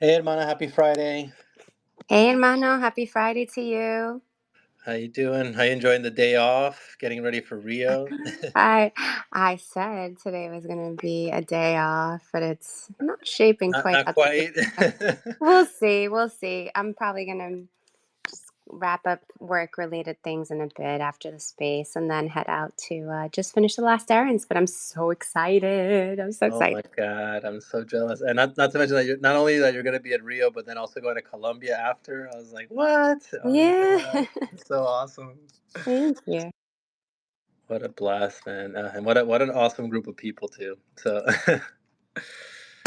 Hey, hermana, happy Friday. Hey, hermano, happy Friday to you. How you doing? How you enjoying the day off? Getting ready for Rio? I I said today was going to be a day off, but it's not shaping Not, quite not out that way. quite. We'll see. We'll see. I'm probably going to wrap up work-related things in a bit after the space and then head out to just finish the last errands. But I'm so excited. I'm so Oh my excited. God, I'm so jealous. And not to mention that you're not only that you're going to be at Rio, but then also going to Colombia after. I was like, what? Oh my Yeah. God, so awesome. Thank you. What a blast, man. And what an awesome group of people too. So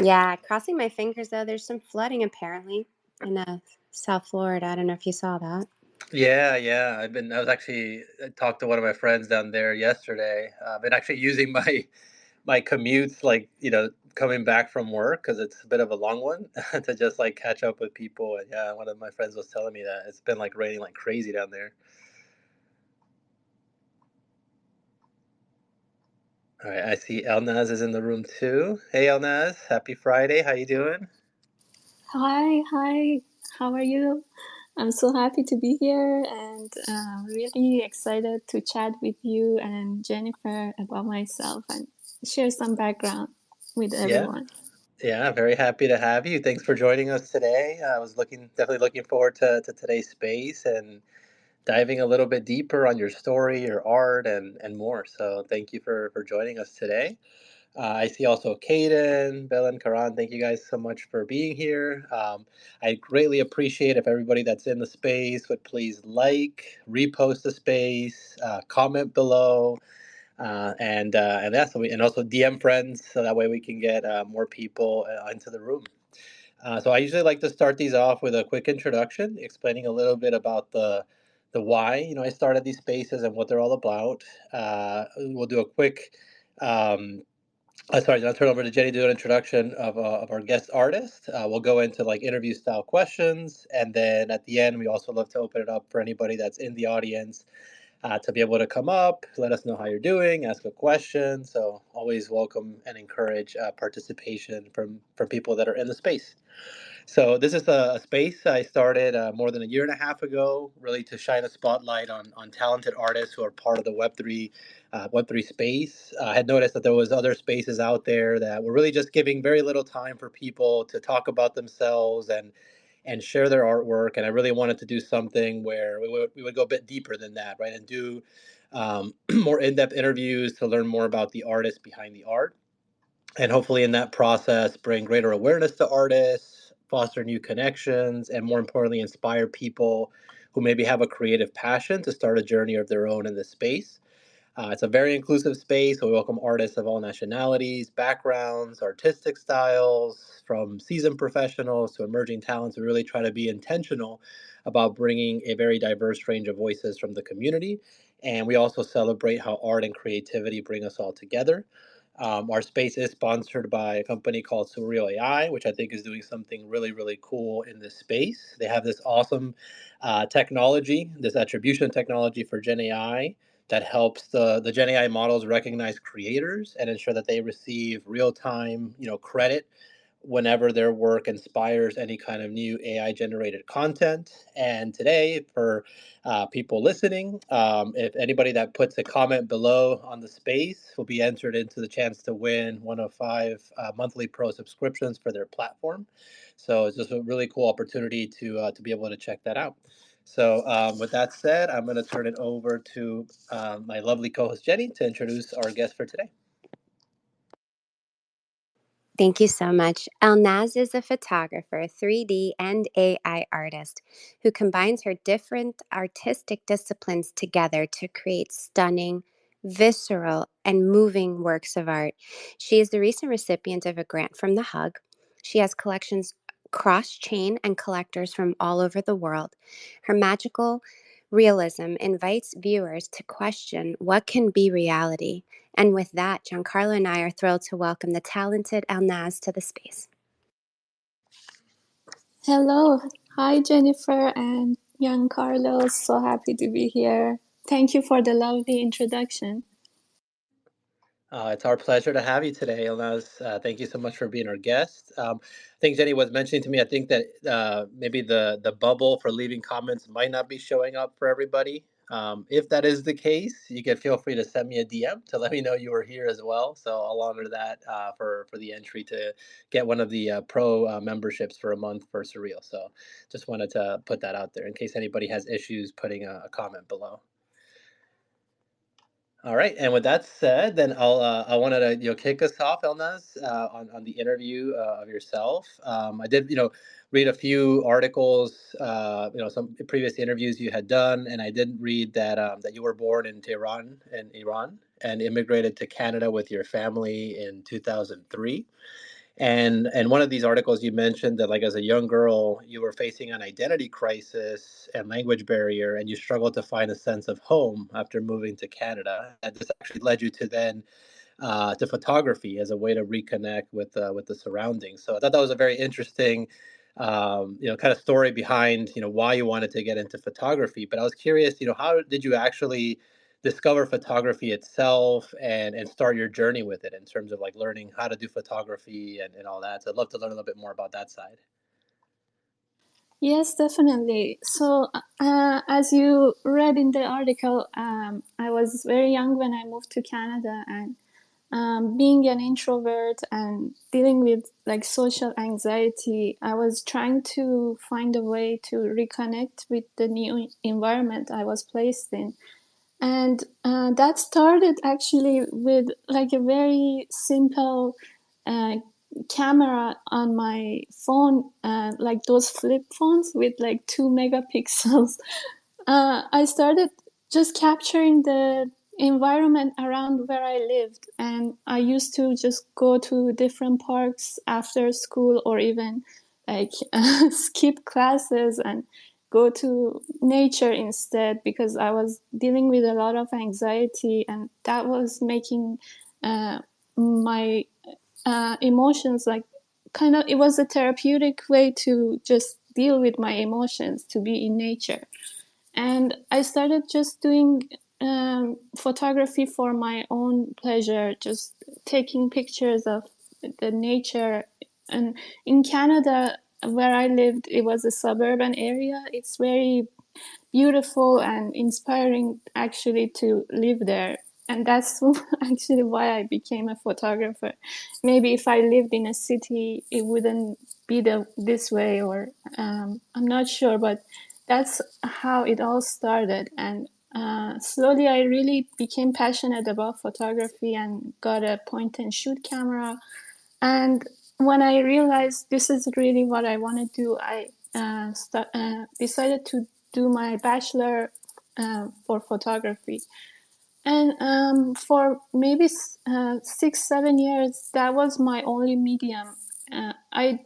Yeah, crossing my fingers though. There's some flooding apparently in South Florida. I don't know if you saw that. yeah, yeah. I was actually I talked to one of my friends down there yesterday. I've been actually using my commutes, like, coming back from work because it's a bit of a long one to just like catch up with people. And yeah, one of my friends was telling me that it's been like raining like crazy down there. All right, I see Elnaz is in the room too. Hey, Elnaz, happy Friday. How you doing? Hi, hi. How are you? I'm so happy to be here and really excited to chat with you and Jennifer about myself and share some background with Yeah, everyone. yeah, very happy to have you. Thanks for joining us today. I was definitely looking forward to today's space and diving a little bit deeper on your story, your art, and more. So thank you for joining us today. I see also Kaden, Bill, and Karan. Thank you guys so much for being here. I greatly appreciate if everybody that's in the space would please like, repost the space, comment below, and that's and also DM friends so that way we can get more people into the room. So I usually like to start these off with a quick introduction, explaining a little bit about the why I started these spaces and what they're all about. We'll do a quick. Sorry, I'll turn over to Jenny to do an introduction of our guest artist. We'll go into like interview style questions, and then at the end, we also love to open it up for anybody that's in the audience to be able to come up, let us know how you're doing, ask a question. So always welcome and encourage participation from people that are in the space. So this is a space I started more than a year and a half ago, really to shine a spotlight on talented artists who are part of the Web3 space. I had noticed that there was other spaces out there that were really just giving very little time for people to talk about themselves and share their artwork. And I really wanted to do something where we would go a bit deeper than that, right? And do more in-depth interviews to learn more about the artist behind the art, and hopefully in that process bring greater awareness to artists, foster new connections, and more importantly inspire people who maybe have a creative passion to start a journey of their own in this space. It's a very inclusive space, so we welcome artists of all nationalities, backgrounds, artistic styles, from seasoned professionals to emerging talents. We really try to be intentional about bringing a very diverse range of voices from the community. And we also celebrate how art and creativity bring us all together. Our space is sponsored by a company called Surreal AI, which I think is doing something really, really cool in this space. They have this awesome technology, this attribution technology for Gen AI that helps the Gen AI models recognize creators and ensure that they receive real time, credit whenever their work inspires any kind of new AI generated content. And today, for people listening, if anybody that puts a comment below on the space will be entered into the chance to win one of five monthly pro subscriptions for their platform. So it's just a really cool opportunity to be able to check that out. So with that said, I'm going to turn it over to my lovely co-host Jenny to introduce our guest for today. Thank you so much. Elnaz is a photographer, 3D, and AI artist who combines her different artistic disciplines together to create stunning, visceral, and moving works of art. She is the recent recipient of a grant from the Hug. She has collections cross chain and collectors from all over the world. Her magical realism invites viewers to question what can be reality. And with that, Giancarlo and I are thrilled to welcome the talented Elnaz to the space. Hello. Hi, Jennifer and young Carlos. So happy to be here. Thank you for the lovely introduction. It's our pleasure to have you today, Elnaz. Thank you so much for being our guest. I think Jenny was mentioning to me, I think that maybe the bubble for leaving comments might not be showing up for everybody. If that is the case, you can feel free to send me a DM to let me know you were here as well. So I'll honor that for the entry to get one of the pro memberships for a month for Surreal. So just wanted to put that out there in case anybody has issues putting a comment below. All right, and with that said, then I wanted to kick us off, Elnaz, on the interview of yourself. I did read a few articles, some previous interviews you had done, and I did read that that you were born in Tehran in Iran and immigrated to Canada with your family in 2003. And one of these articles you mentioned that like as a young girl you were facing an identity crisis and language barrier, and you struggled to find a sense of home after moving to Canada. And this actually led you to then to photography as a way to reconnect with the surroundings. So I thought that was a very interesting, kind of story behind why you wanted to get into photography. But I was curious, how did you actually discover photography itself and start your journey with it in terms of like learning how to do photography and all that. So I'd love to learn a little bit more about that side. Yes, definitely. So, as you read in the article, I was very young when I moved to Canada, and being an introvert and dealing with like social anxiety, I was trying to find a way to reconnect with the new environment I was placed in. And that started actually with like a very simple uh, camera on my phone, like those flip phones with like 2 megapixels. I started just capturing the environment around where I lived, and I used to just go to different parks after school, or even like skip classes and go to nature instead, because I was dealing with a lot of anxiety, and that was making my emotions like kind of, it was a therapeutic way to just deal with my emotions, to be in nature. And I started just doing photography for my own pleasure, just taking pictures of the nature. And in Canada, where I lived, it was a suburban area. It's very beautiful and inspiring actually to live there. And that's actually why I became a photographer. Maybe if I lived in a city, it wouldn't be this way, or I'm not sure, but that's how it all started. And slowly I really became passionate about photography and got a point and shoot camera. And when I realized this is really what I want to do, I decided to do my bachelor for photography. And for maybe 6, 7 years, that was my only medium. I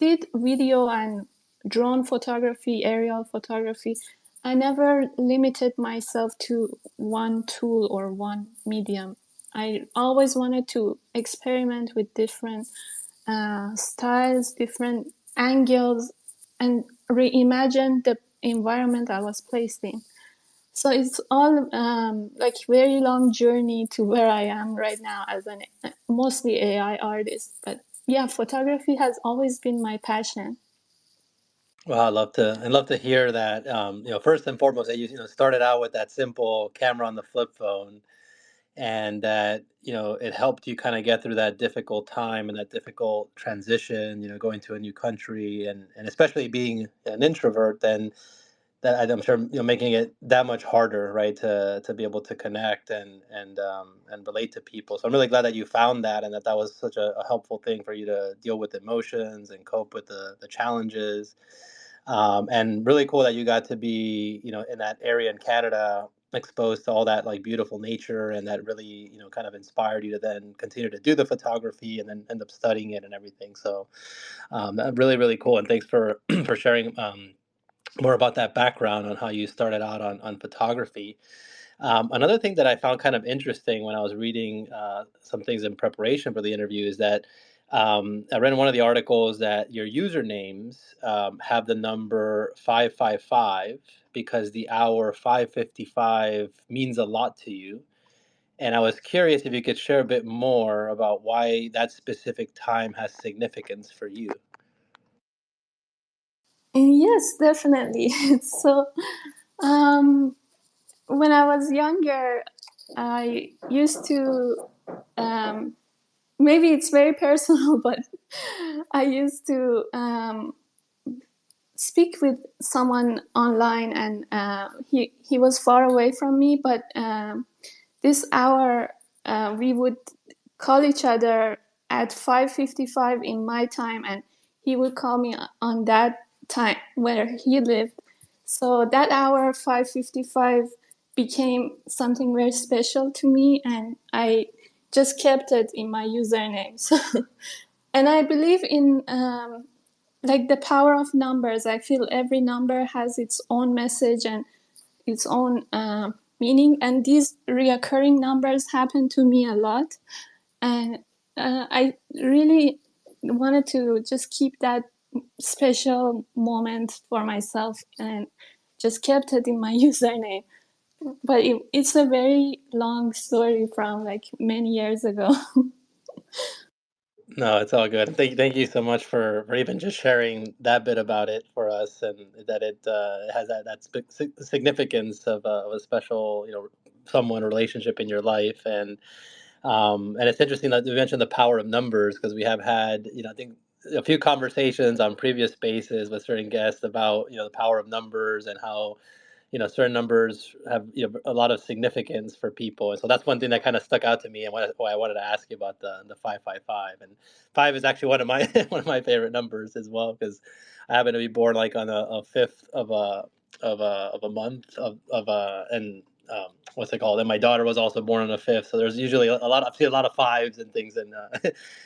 did video and drone photography, aerial photography. I never limited myself to one tool or one medium. I always wanted to experiment with different styles, different angles, and reimagine the environment I was placed in. So it's all like very long journey to where I am right now as an mostly AI artist. But yeah, photography has always been my passion. Well, I'd love to hear that. First and foremost, that you started out with that simple camera on the flip phone, and that it helped you kind of get through that difficult time and that difficult transition. Going to a new country, and especially being an introvert, then that I'm sure making it that much harder, right, to be able to connect and relate to people. So I'm really glad that you found that, and that was such a helpful thing for you to deal with emotions and cope with the challenges. And really cool that you got to be in that area in Canada, exposed to all that like beautiful nature, and that really kind of inspired you to then continue to do the photography and then end up studying it and everything. So really really cool, and thanks for for sharing more about that background on how you started out on photography. Another thing that I found kind of interesting when I was reading some things in preparation for the interview is that I read in one of the articles that your usernames have the number 555 because the hour 5:55 means a lot to you. And I was curious if you could share a bit more about why that specific time has significance for you. Yes, definitely. So, when I was younger, I used to, maybe it's very personal, but I used to speak with someone online, and he was far away from me, but this hour we would call each other at 5:55 in my time, and he would call me on that time where he lived. So that hour 5:55 became something very special to me, and I just kept it in my username. So, and I believe in like the power of numbers. I feel every number has its own message and its own meaning, and these reoccurring numbers happen to me a lot, and I really wanted to just keep that special moment for myself and just kept it in my username. But it's a very long story from like many years ago. No, it's all good. Thank you so much for even just sharing that bit about it for us, and that it has significance of a special, someone relationship in your life. And it's interesting that you mentioned the power of numbers, because we have had, I think a few conversations on previous spaces with certain guests about, the power of numbers and how, certain numbers have, a lot of significance for people. And so that's one thing that kind of stuck out to me, and why I wanted to ask you about the 555. And five is actually one of my one of my favorite numbers as well, because I happen to be born like on a fifth of a month and what's it called? And my daughter was also born on the fifth, so there's usually a lot. I see a lot of fives and things in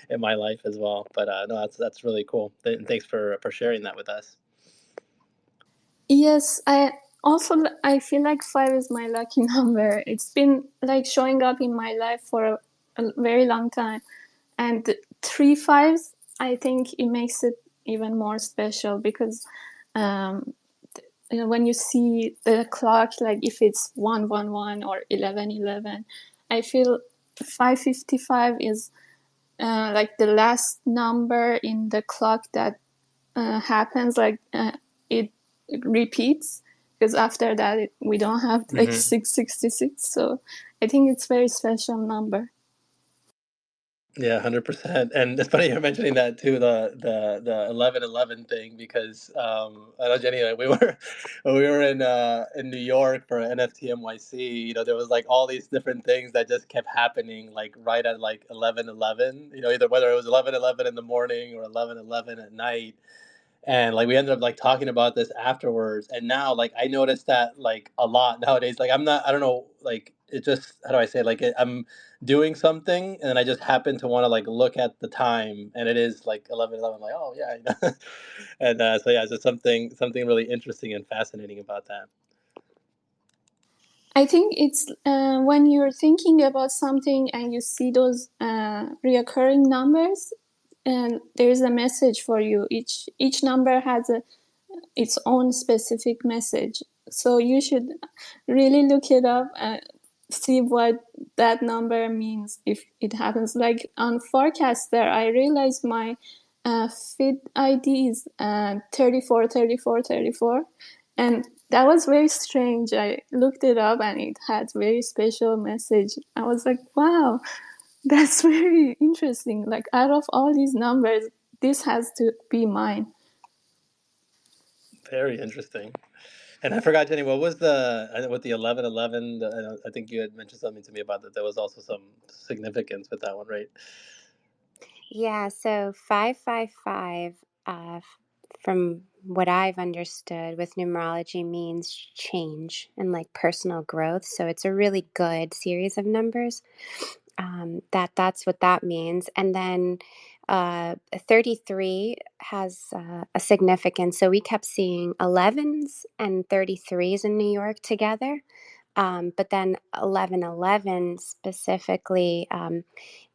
in my life as well. But no, that's really cool. Thanks for sharing that with us. Yes, I feel like five is my lucky number. It's been like showing up in my life for a very long time, and three fives, I think it makes it even more special because um, when you see the clock, like if it's 111 or 1111, I feel 5:55 is like the last number in the clock that happens, like it repeats, because after that we don't have like Hmm. 666. So I think it's very special number. Yeah, 100%. And it's funny you're mentioning that too, the 1111 thing, because I know Jenny, we were when we were in New York for NFTNYC, there was like all these different things that just kept happening like right at like 1111, either whether it was 1111 in the morning or 1111 at night. And like we ended up like talking about this afterwards, and now like I noticed that like a lot nowadays. Like I don't know, like it just, how do I say, like I'm doing something and then I just happen to want to like look at the time, and it is like 11:11. I'm like, oh yeah, and so yeah, it's just something really interesting and fascinating about that. I think it's when you're thinking about something and you see those reoccurring numbers, and there's a message for you. Each number has its own specific message. So you should really look it up and see what that number means if it happens. Like on Forecaster, I realized my feed ID is 34, 34, 34. And that was very strange. I looked it up and it had very special message. I was like, wow, that's very interesting. Like out of all these numbers, this has to be mine. Very interesting. And I forgot, Jenny, what was with the 11:11? I think you had mentioned something to me about that. There was also some significance with that one, right? Yeah, so 555, from what I've understood with numerology, means change and like personal growth. So it's a really good series of numbers. That's what that means. And then 33 has a significance. So we kept seeing 11s and 33s in New York together. But then 1111 specifically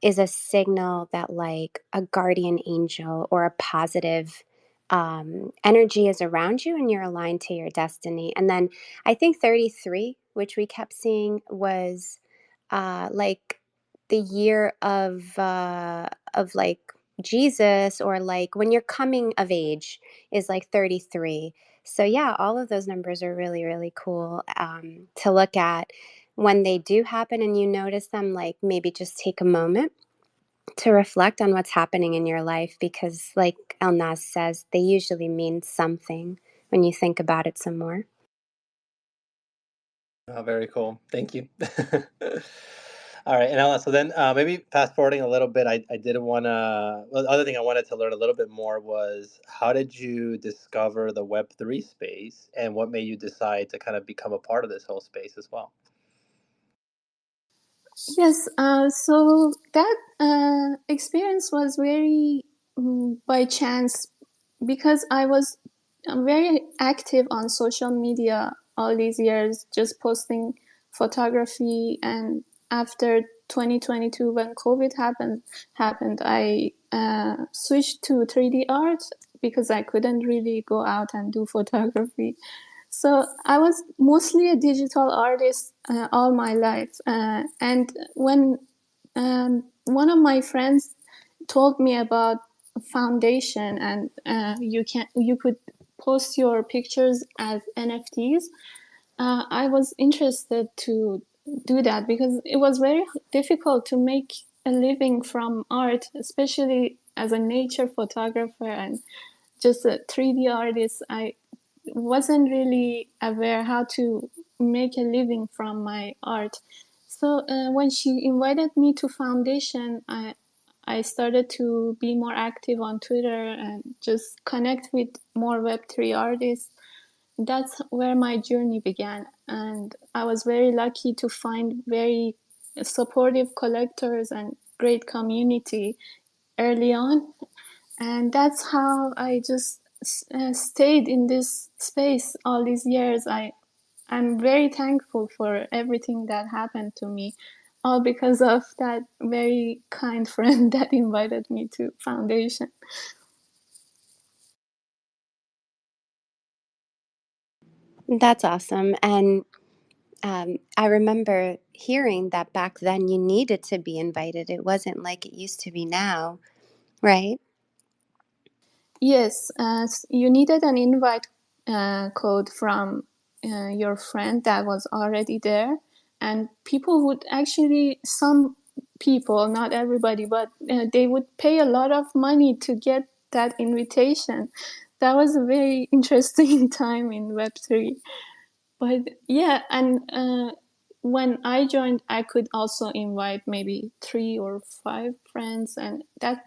is a signal that like a guardian angel or a positive energy is around you and you're aligned to your destiny. And then I think 33, which we kept seeing, was like the year of like Jesus, or like when you're coming of age is like 33. So yeah, all of those numbers are really, really cool to look at when they do happen and you notice them. Like maybe just take a moment to reflect on what's happening in your life, because like Elnaz says, they usually mean something when you think about it some more. Oh, very cool. Thank you. All right, and Ella, so then maybe fast forwarding a little bit, I did want to. Well, the other thing I wanted to learn a little bit more was how did you discover the Web3 space, and what made you decide to kind of become a part of this whole space as well? Yes, so that experience was very by chance, because I was very active on social media all these years, just posting photography. And after 2022, when COVID happened, I switched to 3D art because I couldn't really go out and do photography. So I was mostly a digital artist all my life. And when one of my friends told me about foundation, and you could post your pictures as NFTs, I was interested to do that, because it was very difficult to make a living from art, especially as a nature photographer and just a 3D artist. I wasn't really aware how to make a living from my art. So when she invited me to foundation, I started to be more active on Twitter and just connect with more Web3 artists. That's where my journey began, and I was very lucky to find very supportive collectors and great community early on. And that's how I just stayed in this space all these years. I'm very thankful for everything that happened to me, all because of that very kind friend that invited me to foundation. That's awesome. And I remember hearing that back then you needed to be invited. It wasn't like it used to be now, right? Yes, you needed an invite code from your friend that was already there, and people would actually, some people, not everybody, but they would pay a lot of money to get that invitation. That was a very interesting time in Web3. But yeah, and when I joined, I could also invite maybe 3 or 5 friends, and that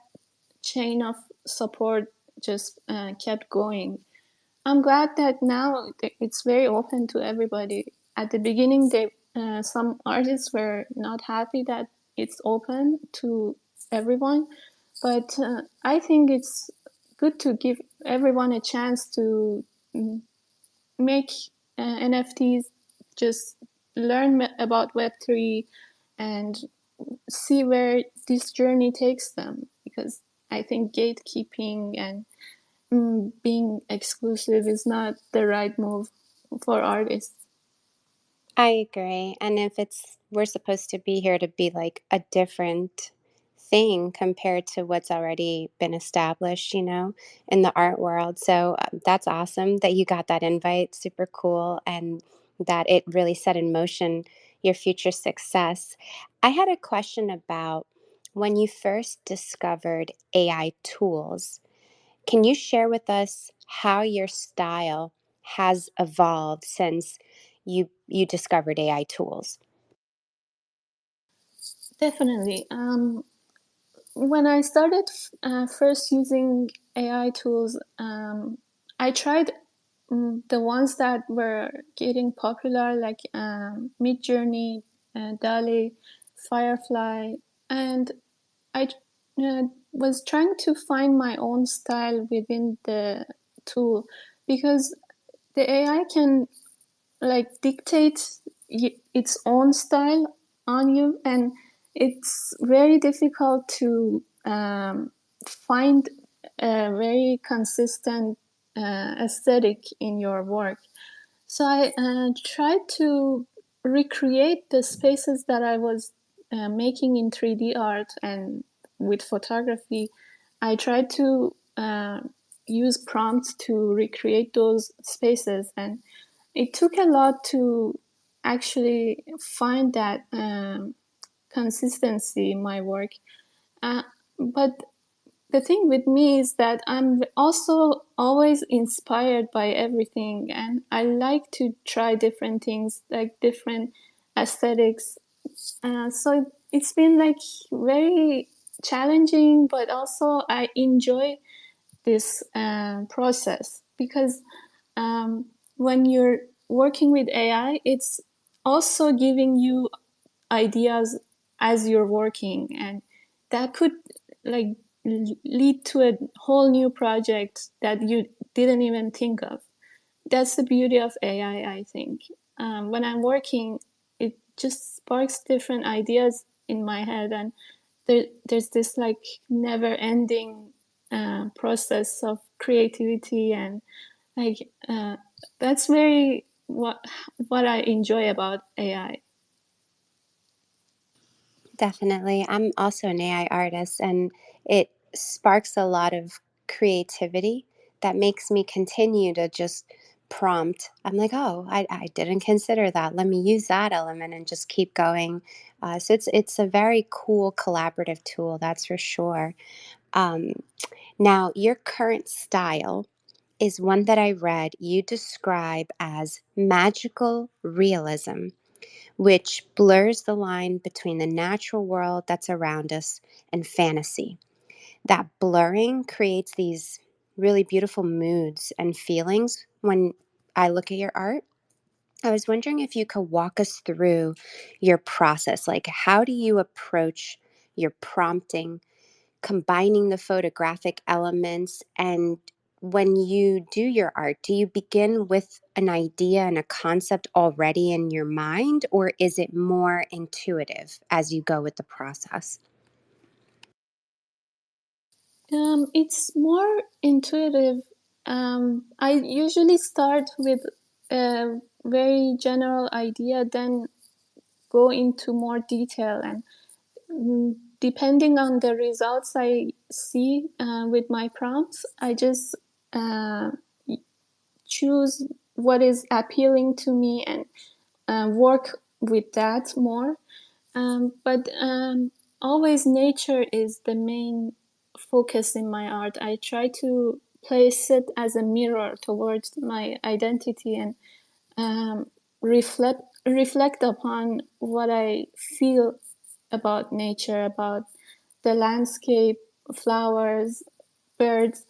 chain of support just kept going. I'm glad that now it's very open to everybody. At the beginning, some artists were not happy that it's open to everyone, but I think it's good to give everyone a chance to mm, make NFTs, just learn about Web3 and see where this journey takes them, because I think gatekeeping and being exclusive is not the right move for artists. I agree. And if we're supposed to be here to be like a different thing compared to what's already been established, in the art world. So that's awesome that you got that invite. Super cool. And that it really set in motion your future success. I had a question about when you first discovered AI tools. Can you share with us how your style has evolved since you discovered AI tools? Definitely. When I started first using AI tools, I tried the ones that were getting popular, like Midjourney, DALL-E, Firefly, and I was trying to find my own style within the tool, because the AI can like dictate its own style on you, and it's very difficult to find a very consistent aesthetic in your work. So I tried to recreate the spaces that I was making in 3D art and with photography. I tried to use prompts to recreate those spaces, and it took a lot to actually find that consistency in my work. But the thing with me is that I'm also always inspired by everything, and I like to try different things, like different aesthetics. So it's been like very challenging, but also I enjoy this process because when you're working with AI, it's also giving you ideas as you're working, and that could like lead to a whole new project that you didn't even think of. That's the beauty of AI, I think. When I'm working, it just sparks different ideas in my head, and there's this like never ending process of creativity, and like that's very what I enjoy about AI. Definitely. I'm also an AI artist, and it sparks a lot of creativity that makes me continue to just prompt. I'm like, oh, I didn't consider that. Let me use that element and just keep going. So it's a very cool collaborative tool, that's for sure. Um, Now, your current style is one that I read you describe as magical realism, which blurs the line between the natural world that's around us and fantasy. That blurring creates these really beautiful moods and feelings when I look at your art. I was wondering if you could walk us through your process. Like, how do you approach your prompting, combining the photographic elements, and when you do your art, do you begin with an idea and a concept already in your mind, or is it more intuitive as you go with the process? It's more intuitive. I usually start with a very general idea, then go into more detail, and depending on the results I see with my prompts, I just uh, choose what is appealing to me and work with that more. But always nature is the main focus in my art. I try to place it as a mirror towards my identity and um, reflect upon what I feel about nature, about the landscape, flowers, birds,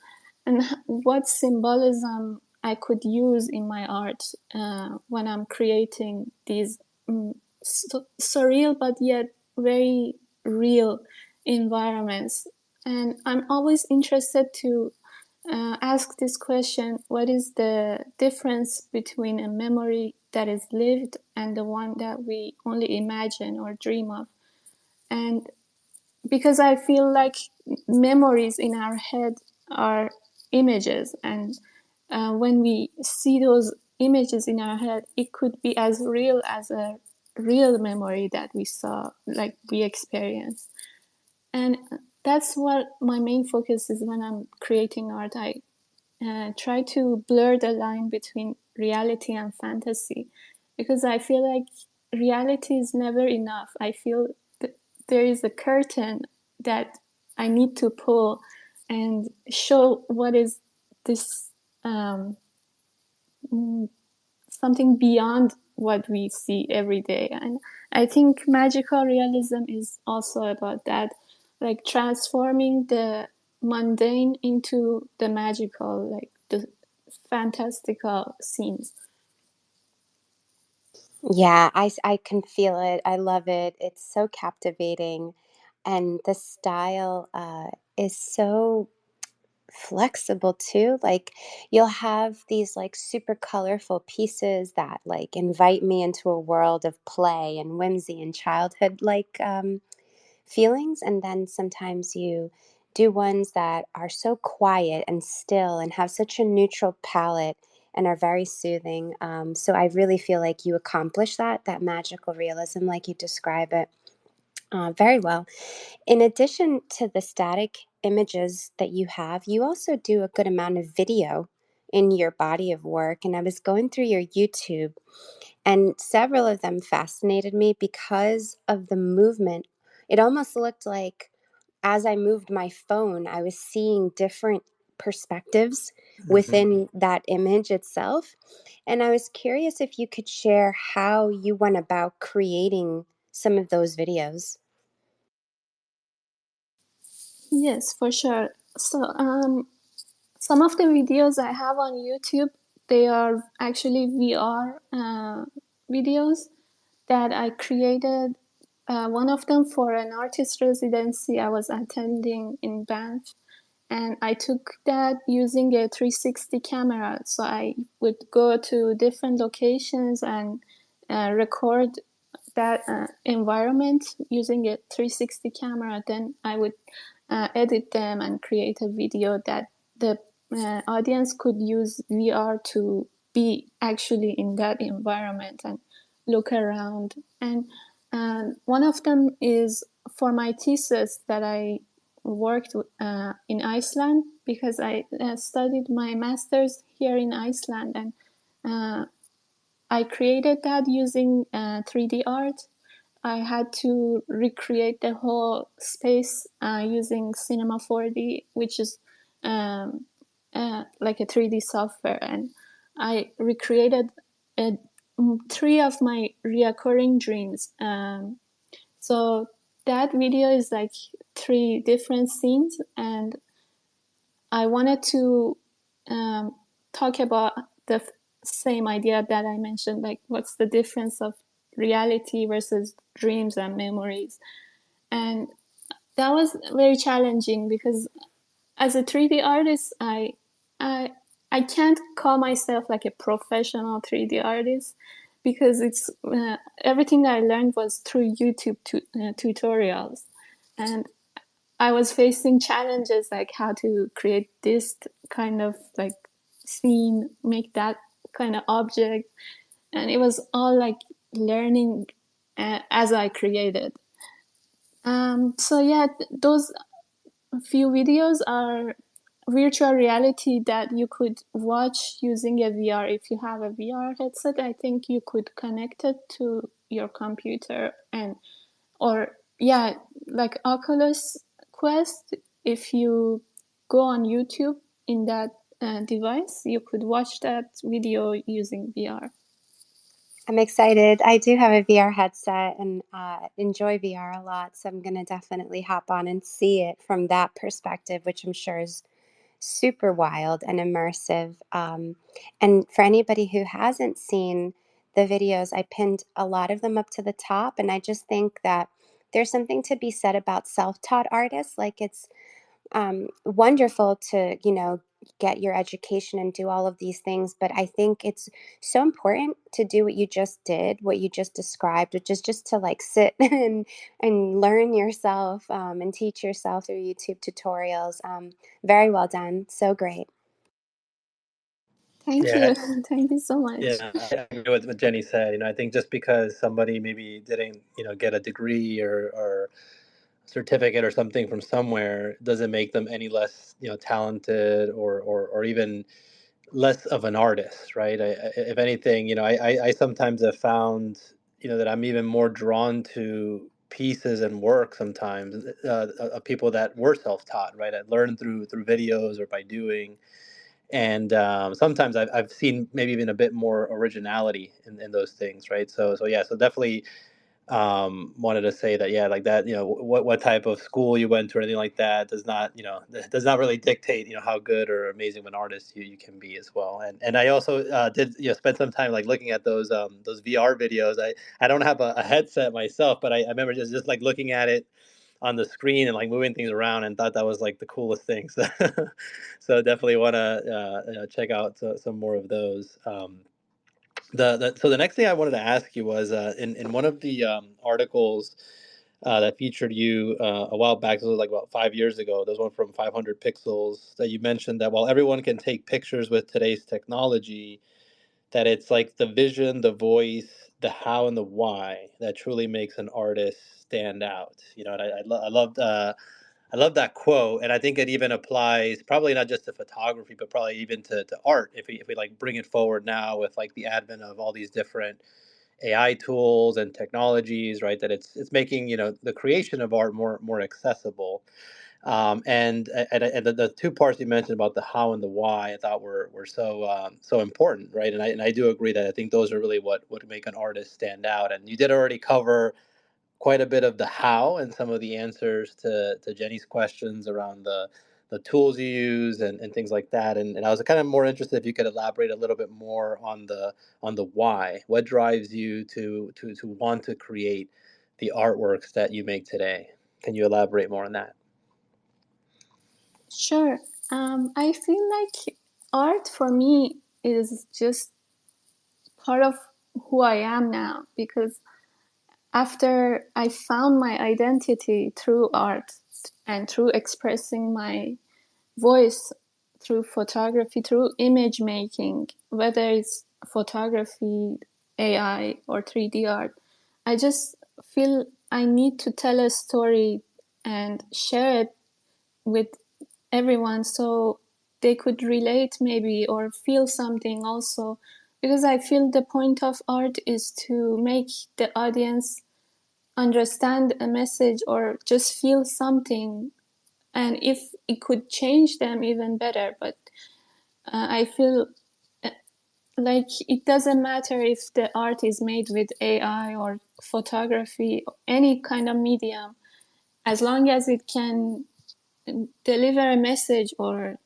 and what symbolism I could use in my art when I'm creating these surreal but yet very real environments. And I'm always interested to ask this question: what is the difference between a memory that is lived and the one that we only imagine or dream of? And because I feel like memories in our head are images, and when we see those images in our head, it could be as real as a real memory that we saw, like we experienced. And that's what my main focus is when I'm creating art. I try to blur the line between reality and fantasy, because I feel like reality is never enough. I feel there is a curtain that I need to pull and show what is this um, something beyond what we see every day. And I think magical realism is also about that, like transforming the mundane into the magical, like the fantastical scenes. Yeah, I can feel it. I love it. It's so captivating. And the style is so flexible too. Like, you'll have these like super colorful pieces that like invite me into a world of play and whimsy and childhood like feelings. And then sometimes you do ones that are so quiet and still and have such a neutral palette. and are very soothing. So I really feel like you accomplish that magical realism, like you describe it, very well. In addition to the static images that you also do a good amount of video in your body of work. And I was going through your YouTube, and several of them fascinated me because of the movement. It almost looked like as I moved my phone, I was seeing different perspectives Hmm. within that image itself. And I was curious if you could share how you went about creating some of those videos. Yes, for sure. So, some of the videos I have on YouTube, they are actually VR videos that I created. One of them for an artist residency I was attending in Banff, and I took that using a 360 camera. So I would go to different locations and record that environment using a 360 camera. Then I would edit them and create a video that the audience could use VR to be actually in that environment and look around. And one of them is for my thesis that I worked in Iceland, because I studied my master's here in Iceland, and I created that using 3D art. I had to recreate the whole space using Cinema 4D, which is um, like a 3D software, and I recreated uh, three of my reoccurring dreams. So that video is like three different scenes, and I wanted to talk about the same idea that I mentioned, like what's the difference of reality versus dreams and memories. And that was very challenging because as a 3D artist, I, I can't call myself like a professional 3D artist, because it's everything I learned was through YouTube tutorials. And I was facing challenges like how to create this kind of like scene, make that kind of object, and it was all like learning as I created. So yeah, those few videos are virtual reality that you could watch using a VR. If you have a VR headset, I think you could connect it to your computer, and or yeah, like Oculus Quest, if you go on YouTube in that device, you could watch that video using VR. I'm excited. I do have a VR headset and enjoy VR a lot, so I'm going to definitely hop on and see it from that perspective, which I'm sure is super wild and immersive. And for anybody who hasn't seen the videos, I pinned a lot of them up to the top, and I just think that there's something to be said about self-taught artists. Like it's wonderful to, get your education and do all of these things. But I think it's so important to do what you just did, what you just described, which is just to like sit and learn yourself and teach yourself through YouTube tutorials. Very well done. So great. Thank Yeah, you. Thank you so much. yeah, I agree with what Jenny said. I think just because somebody maybe didn't, get a degree or certificate or something from somewhere doesn't make them any less, talented or even less of an artist, right? If anything, I sometimes have found, that I'm even more drawn to pieces and work sometimes of people that were self-taught, right? I learned through videos or by doing. And sometimes I've seen maybe even a bit more originality in those things, right? So yeah, so definitely wanted to say that, yeah, like that, what type of school you went to or anything like that does not, does not really dictate, how good or amazing of an artist you can be as well. And I also did, spend some time like looking at those VR videos. I don't have a headset myself, but I remember just like looking at it on the screen and like moving things around and thought that was like the coolest thing. So, so definitely want to check out some more of those. So the next thing I wanted to ask you was in one of the articles that featured you a while back. This was like about 5 years ago. There's one from 500 Pixels that you mentioned that while everyone can take pictures with today's technology, that it's like the vision, the voice, the how, and the why that truly makes an artist stand out. And I love that quote, and I think it even applies probably not just to photography, but probably even to art. If we like bring it forward now with like the advent of all these different AI tools and technologies, right? That it's making the creation of art more accessible. And the two parts you mentioned about the how and the why, I thought were so important, right? And I do agree that I think those are really what would make an artist stand out. And you did already cover quite a bit of the how and some of the answers to Jenny's questions around the tools you use and things like that. And I was kind of more interested if you could elaborate a little bit more on the why. What drives you to want to create the artworks that you make today? Can you elaborate more on that? Sure. I feel like art for me is just part of who I am now, because after I found my identity through art and through expressing my voice through photography, through image making, whether it's photography, AI, or 3D art, I just feel I need to tell a story and share it with everyone so they could relate maybe or feel something also, because I feel the point of art is to make the audience understand a message or just feel something, and if it could change them, even better. But I feel uh, like it doesn't matter if the art is made with AI or photography, any kind of medium, as long as it can deliver a message or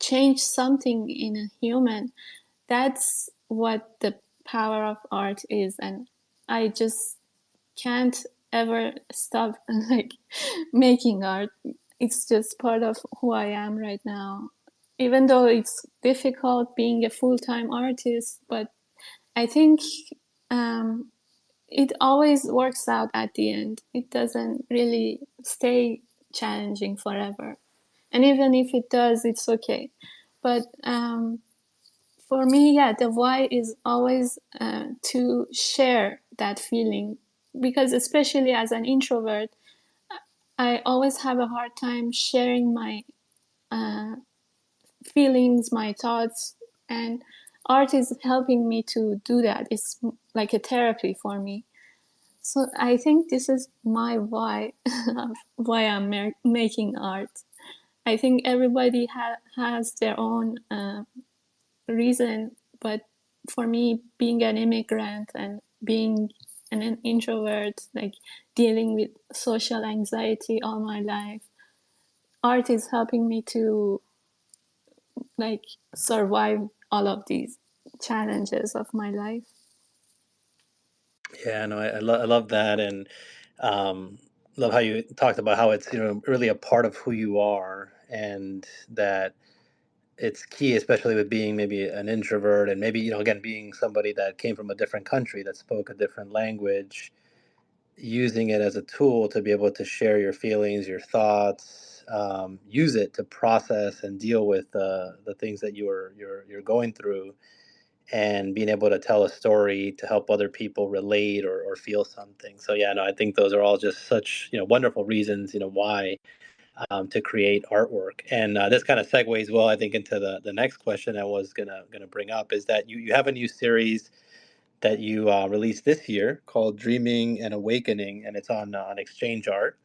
change something in a human. That's what the power of art is, and I just can't ever stop like making art. It's just part of who I am right now, even though it's difficult being a full-time artist. But I think um, it always works out at the end. It doesn't really stay challenging forever, and even if it does, it's okay. But for me, yeah, the why is always to share that feeling, because especially as an introvert, I always have a hard time sharing my uh, feelings, my thoughts, and art is helping me to do that. It's like a therapy for me. So I think this is my why of why I'm making art. I think everybody has their own reason, but for me, being an immigrant and being an introvert, like dealing with social anxiety all my life, art is helping me to like survive all of these challenges of my life. Yeah, no, I love that, and um, love how you talked about how it's really a part of who you are, and that it's key, especially with being maybe an introvert, and maybe again being somebody that came from a different country that spoke a different language, using it as a tool to be able to share your feelings, your thoughts, use it to process and deal with the things that you're going through, and being able to tell a story to help other people relate or feel something. So yeah, no, I think those are all just such wonderful reasons why to create artwork. And this kind of segues well, I think, into the next question I was gonna bring up is that you have a new series that you released this year called Dreaming and Awakening, and it's on Exchange Art.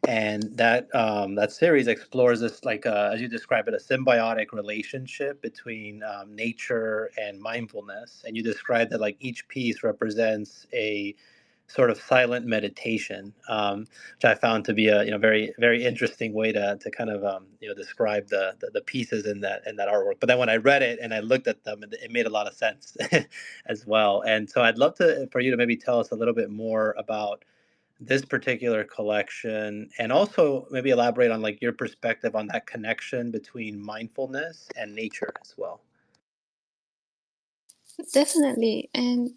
And that series explores this, like as you describe it, a symbiotic relationship between nature and mindfulness. And you describe that like each piece represents a sort of silent meditation, which I found to be a very interesting way to kind of describe the pieces in that artwork. But then when I read it and I looked at them, it made a lot of sense as well. And so I'd love for you to maybe tell us a little bit more about this particular collection, and also maybe elaborate on like your perspective on that connection between mindfulness and nature as well. Definitely. And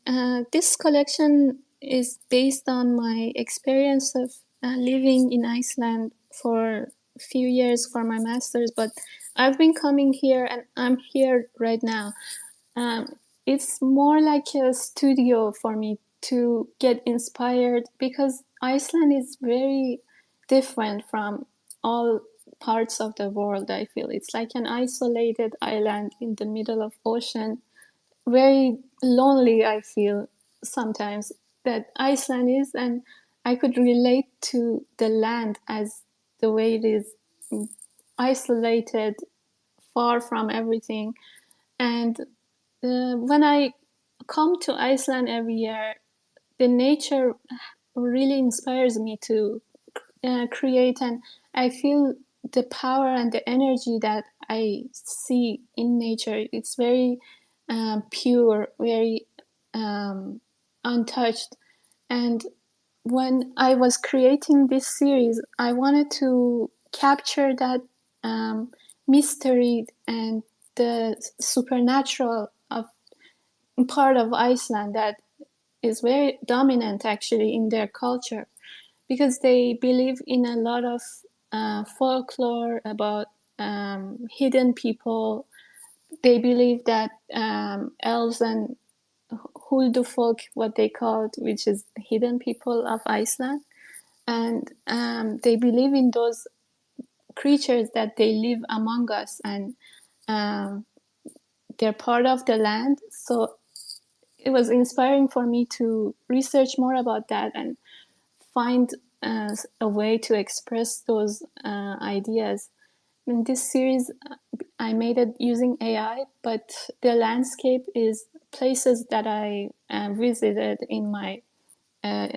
this collection is based on my experience of living in Iceland for a few years for my master's, but I've been coming here and I'm here right now. Um, it's more like a studio for me to get inspired because Iceland is very different from all parts of the world. I feel it's like an isolated island in the middle of ocean, very lonely. I feel sometimes that Iceland is, and I could relate to the land as the way it is, isolated, far from everything. And when I come to Iceland every year, the nature really inspires me to create, and I feel the power and the energy that I see in nature. It's very pure, very untouched. And when I was creating this series, I wanted to capture that mystery and the supernatural of part of Iceland that is very dominant actually in their culture, because they believe in a lot of folklore about hidden people. They believe that elves and Huldufolk, what they called, which is hidden people of Iceland, and they believe in those creatures that they live among us, and um, they're part of the land. So it was inspiring for me to research more about that and find a way to express those ideas. In this series, I made it using AI, but the landscape is places that I visited in my uh,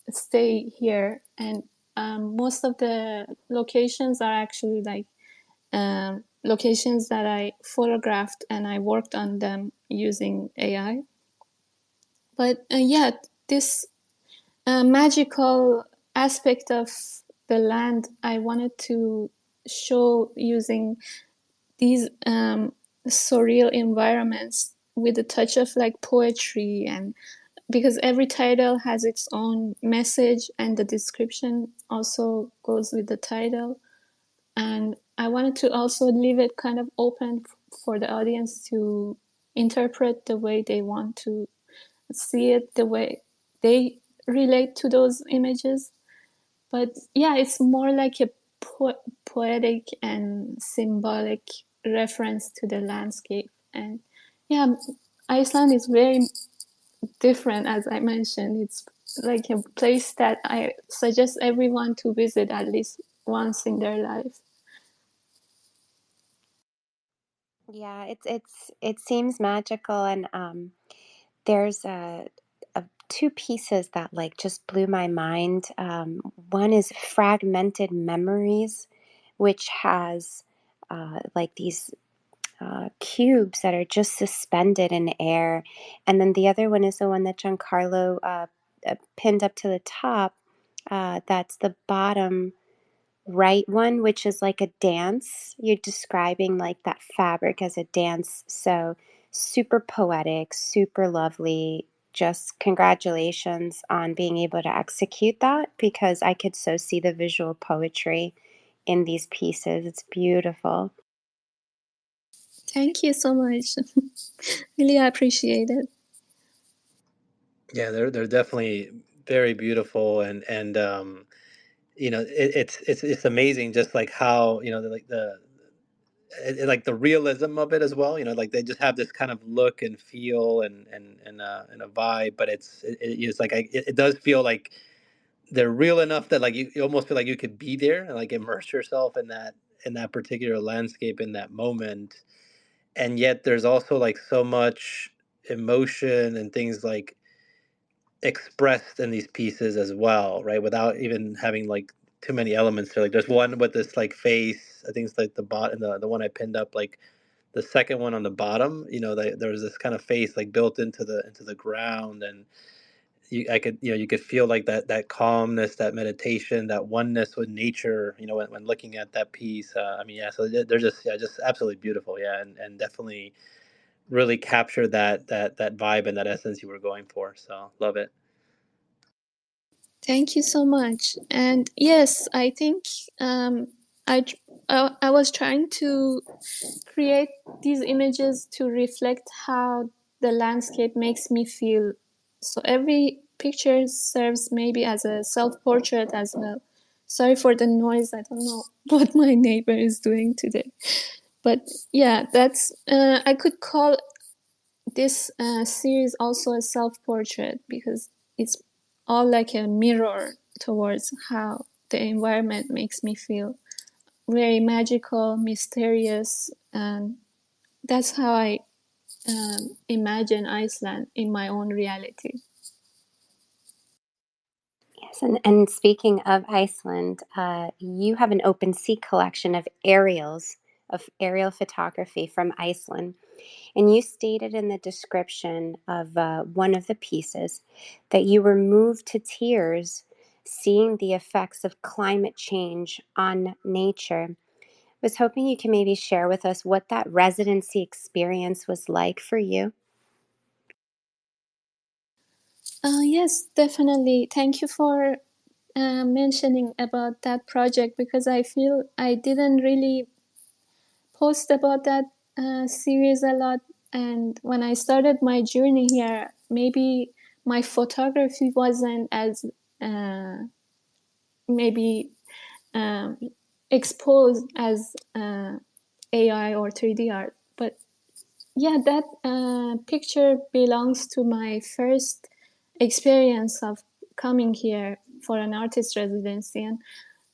stay here, and most of the locations are actually like locations that I photographed and I worked on them using AI. But yeah, this magical aspect of the land I wanted to show using these surreal environments with a touch of like poetry, and because every title has its own message and the description also goes with the title, and I wanted to also leave it kind of open for the audience to interpret the way they want to see it, the way they relate to those images. But yeah, it's more like a poetic and symbolic reference to the landscape. And yeah, Iceland is very different, as I mentioned. It's like a place that I suggest everyone to visit at least once in their life. Yeah, it seems magical, and there's two pieces that like just blew my mind. One is Fragmented Memories, which has like these cubes that are just suspended in air, and then the other one is the one that Giancarlo pinned up to the top. That's the bottom right one, which is like a dance. You're describing like that fabric as a dance. So super poetic, super lovely. Just congratulations on being able to execute that, because I could so see the visual poetry in these pieces. It's beautiful. Thank you so much. Really appreciate it. Yeah, they're definitely very beautiful, and it's amazing just like how like like the realism of it as well. Like they just have this kind of look and feel and a vibe, but it's like it does feel like they're real enough that like you almost feel like you could be there and like immerse yourself in that particular landscape in that moment. And yet there's also like so much emotion and things like expressed in these pieces as well, right? Without even having like too many elements. Like there's one with this like face. I think it's like the bot and the one I pinned up, like the second one on the bottom. There's this kind of face like built into the ground, and you could feel like that calmness, that meditation, that oneness with nature. When looking at that piece. I mean, yeah. So they're just absolutely beautiful. Yeah, and definitely really capture that vibe and that essence you were going for. So love it. Thank you so much. And yes, I think um, I, I was trying to create these images to reflect how the landscape makes me feel. So every picture serves maybe as a self-portrait as well. Sorry for the noise. I don't know what my neighbor is doing today. But yeah, that's I could call this series also a self-portrait because it's all like a mirror towards how the environment makes me feel. Very magical, mysterious, and that's how I imagine Iceland in my own reality. Yes, and speaking of Iceland, you have an open sea collection of aerial photography from Iceland. And you stated in the description of one of the pieces that you were moved to tears seeing the effects of climate change on nature. I was hoping you can maybe share with us what that residency experience was like for you. Yes, definitely. Thank you for mentioning about that project because I feel I didn't really post about that series a lot. And when I started my journey here, maybe my photography wasn't as uh, maybe um, exposed as AI or 3D art. But yeah, that picture belongs to my first experience of coming here for an artist residency. And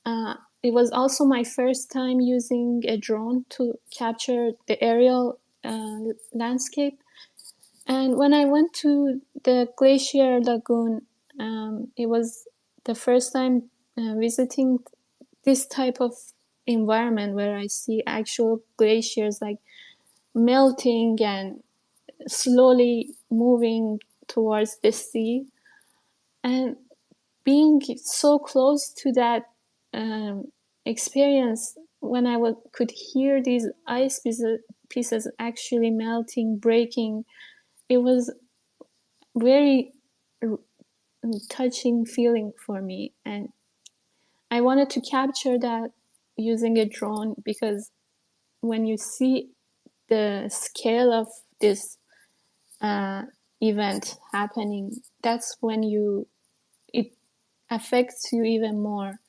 uh, it was also my first time using a drone to capture the aerial landscape. And when I went to the glacier lagoon, it was the first time visiting this type of environment where I see actual glaciers like melting and slowly moving towards the sea. And being so close to that experience, when I could hear these pieces actually melting, breaking, it was very touching feeling for me. And I wanted to capture that using a drone because when you see the scale of this uh, event happening, that's when it affects you even more.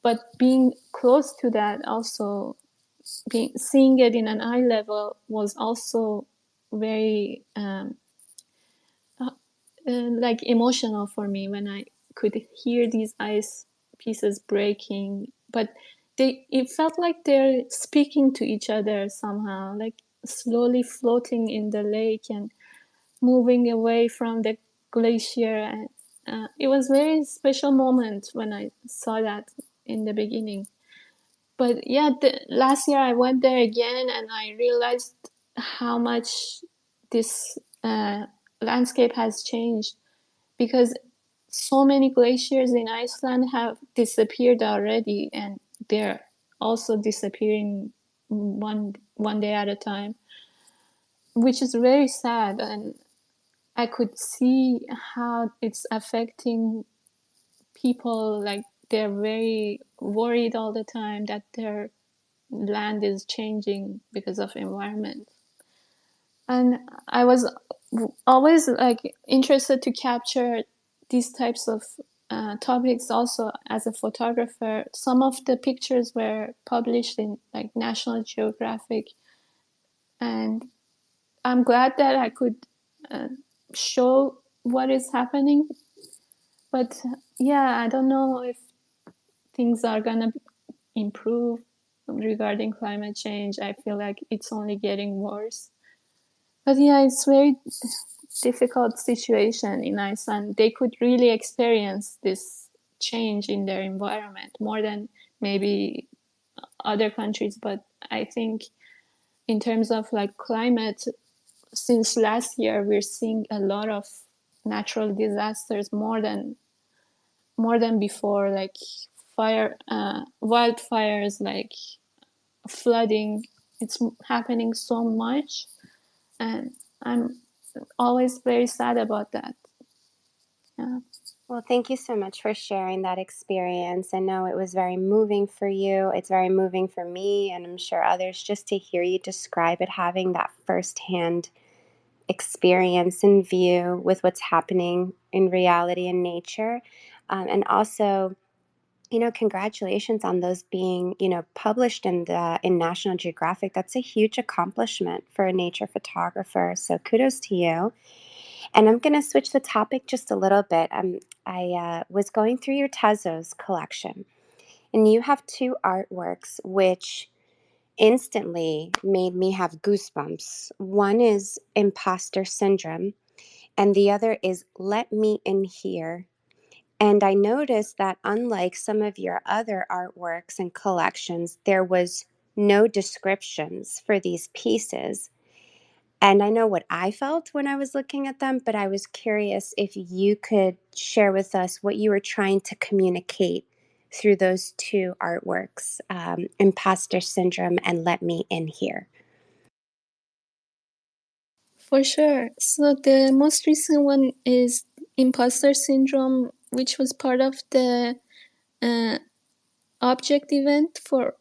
But being close to that, also seeing it in an eye level, was also very like emotional for me when I could hear these ice pieces breaking. But it felt like they're speaking to each other somehow, like slowly floating in the lake and moving away from the glacier. And it was a very special moment when I saw that in the beginning. But yeah, last year I went there again and I realized how much this landscape has changed because so many glaciers in Iceland have disappeared already, and they're also disappearing one day at a time, which is very sad. And I could see how it's affecting people. Like they're very worried all the time that their land is changing because of environment. And I was always like interested to capture these types of topics also as a photographer. Some of the pictures were published in like National Geographic, and I'm glad that I could uh, show what is happening. But yeah, I don't know if things are gonna improve regarding climate change. I feel like it's only getting worse. But yeah, it's very difficult situation in Iceland. They could really experience this change in their environment more than maybe other countries. But I think in terms of like climate, since last year we're seeing a lot of natural disasters more than before, like wildfires, like flooding. It's happening so much, and I'm always very sad about that. Yeah. Well, thank you so much for sharing that experience. I know it was very moving for you. It's very moving for me, and I'm sure others, just to hear you describe it, having that firsthand experience and view with what's happening in reality and nature. And also, congratulations on those being, published in National Geographic. That's a huge accomplishment for a nature photographer. So kudos to you. And I'm going to switch the topic just a little bit. I was going through your Tezos collection, and you have two artworks which instantly made me have goosebumps. One is Imposter Syndrome, and the other is Let Me In Here. And I noticed that unlike some of your other artworks and collections, there was no descriptions for these pieces. And I know what I felt when I was looking at them, but I was curious if you could share with us what you were trying to communicate through those two artworks, Imposter Syndrome and Let Me In Here. For sure. So the most recent one is Imposter Syndrome, which was part of the object event for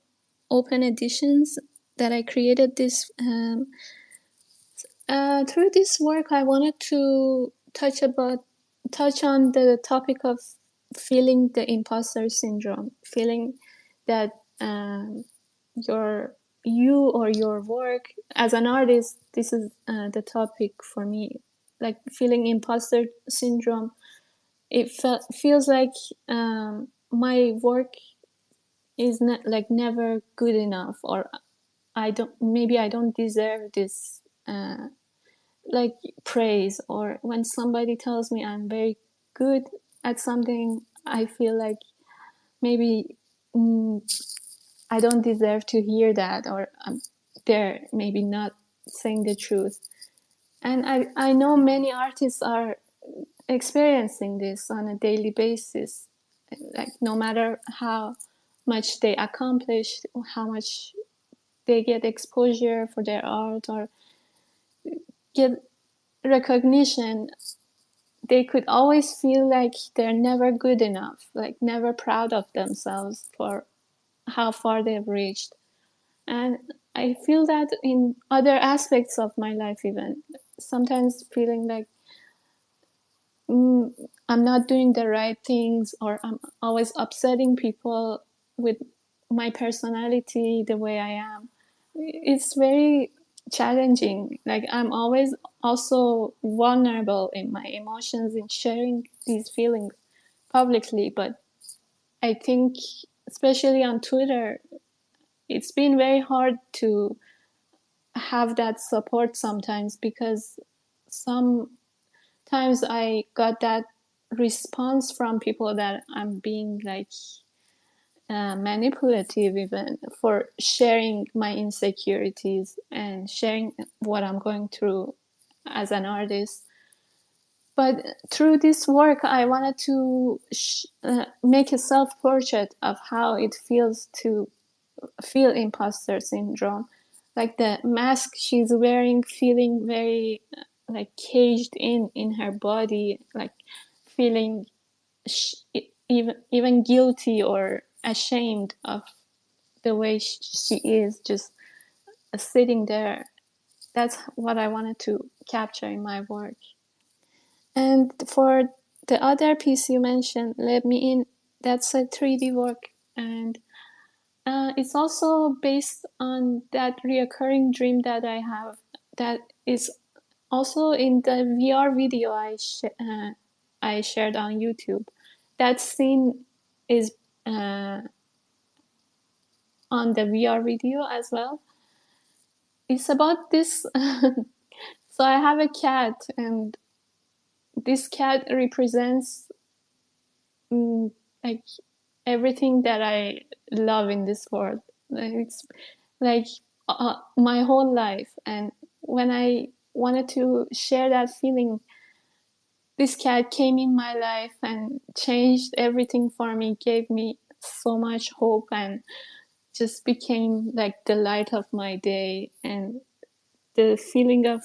open editions that I created this. Through this work, I wanted to touch on the topic of feeling the imposter syndrome, feeling that you or your work as an artist. This is the topic for me, like feeling imposter syndrome. It feels like my work is not like never good enough, or maybe I don't deserve this like praise, or when somebody tells me I'm very good at something, I feel like maybe I don't deserve to hear that, or they're maybe not saying the truth. And I know many artists are experiencing this on a daily basis, like no matter how much they accomplish, how much they get exposure for their art or get recognition, they could always feel like they're never good enough, like never proud of themselves for how far they've reached. And I feel that in other aspects of my life, even sometimes feeling like I'm not doing the right things, or I'm always upsetting people with my personality, the way I am. It's very challenging. Like I'm always also vulnerable in my emotions in sharing these feelings publicly. But I think, especially on Twitter, it's been very hard to have that support sometimes, because sometimes I got that response from people that I'm being like manipulative, even for sharing my insecurities and sharing what I'm going through as an artist. But through this work, I wanted to make a self-portrait of how it feels to feel imposter syndrome, like the mask she's wearing, feeling very like caged in her body, like feeling even guilty or ashamed of the way she is, just sitting there. That's what I wanted to capture in my work. And for the other piece you mentioned, Let Me In, that's a 3D work, and it's also based on that reoccurring dream that I have, that is also in the VR video I shared on YouTube. That scene is on the VR video as well. It's about this. So I have a cat, and this cat represents like everything that I love in this world. It's like my whole life. And when I wanted to share that feeling, this cat came in my life and changed everything for me, gave me so much hope, and just became like the light of my day, and the feeling of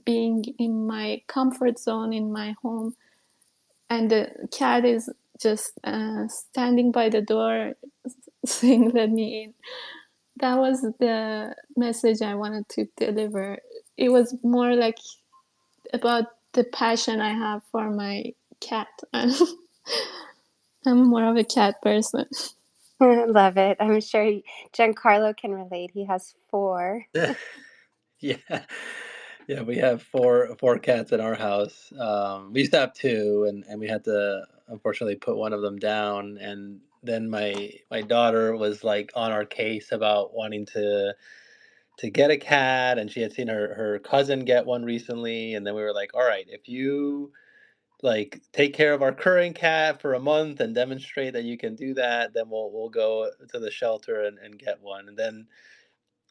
being in my comfort zone in my home and the cat is just standing by the door saying, "Let me in." That was the message I wanted to deliver. It was more like about the passion I have for my cat. I'm more of a cat person. Love it. I'm sure Giancarlo can relate. He has four. Yeah. Yeah, we have four cats in our house. We used to have two, and we had to unfortunately put one of them down. And then my daughter was like on our case about wanting to get a cat, and she had seen her cousin get one recently. And then we were like, all right, if you like take care of our current cat for a month and demonstrate that you can do that, then we'll go to the shelter and get one. And then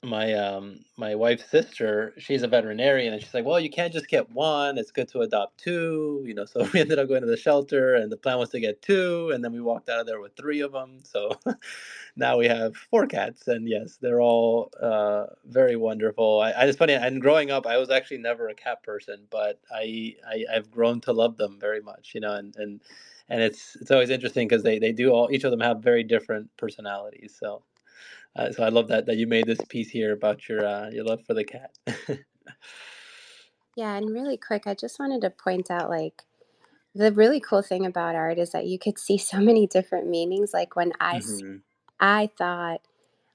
my wife's sister, she's a veterinarian, and she's like, well, you can't just get one, it's good to adopt two, so we ended up going to the shelter, and the plan was to get two, and then we walked out of there with three of them. So now we have four cats, and yes, they're all very wonderful. It's funny, and growing up I was actually never a cat person, but I've grown to love them very much, and it's always interesting because they do all, each of them have very different personalities. So I love that you made this piece here about your love for the cat. Yeah, and really quick, I just wanted to point out like the really cool thing about art is that you could see so many different meanings. Like when Hmm. I thought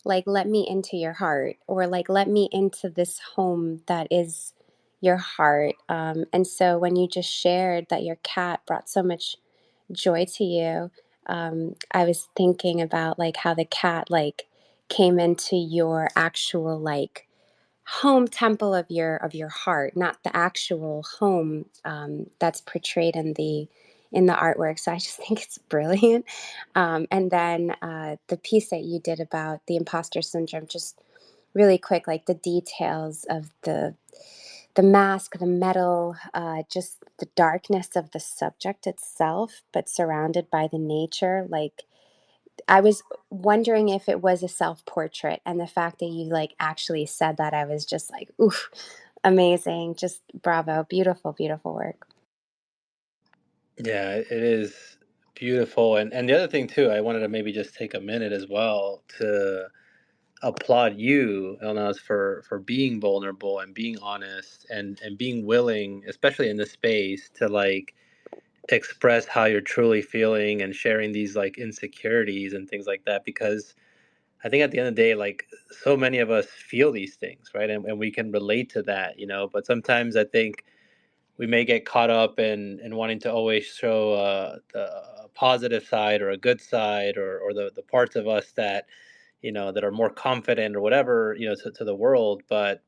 like let me into your heart, or like let me into this home that is your heart. And so when you just shared that your cat brought so much joy to you, I was thinking about like how the cat like came into your actual like home temple of your heart, not the actual home that's portrayed in the artwork. So I just think it's brilliant. And then the piece that you did about the imposter syndrome, just really quick, like the details of the mask, the metal, just the darkness of the subject itself, but surrounded by the nature. Like I was wondering if it was a self-portrait, and the fact that you like actually said that, I was just like, oof, amazing. Just bravo. Beautiful, beautiful work. Yeah, it is beautiful. And the other thing too, I wanted to maybe just take a minute as well to applaud you, Elnaz, for being vulnerable and being honest and being willing, especially in this space, to like express how you're truly feeling and sharing these like insecurities and things like that. Because I think at the end of the day, like so many of us feel these things, right? And we can relate to that. But sometimes I think we may get caught up in wanting to always show a positive side or a good side, or the parts of us that that are more confident or whatever, to the world, but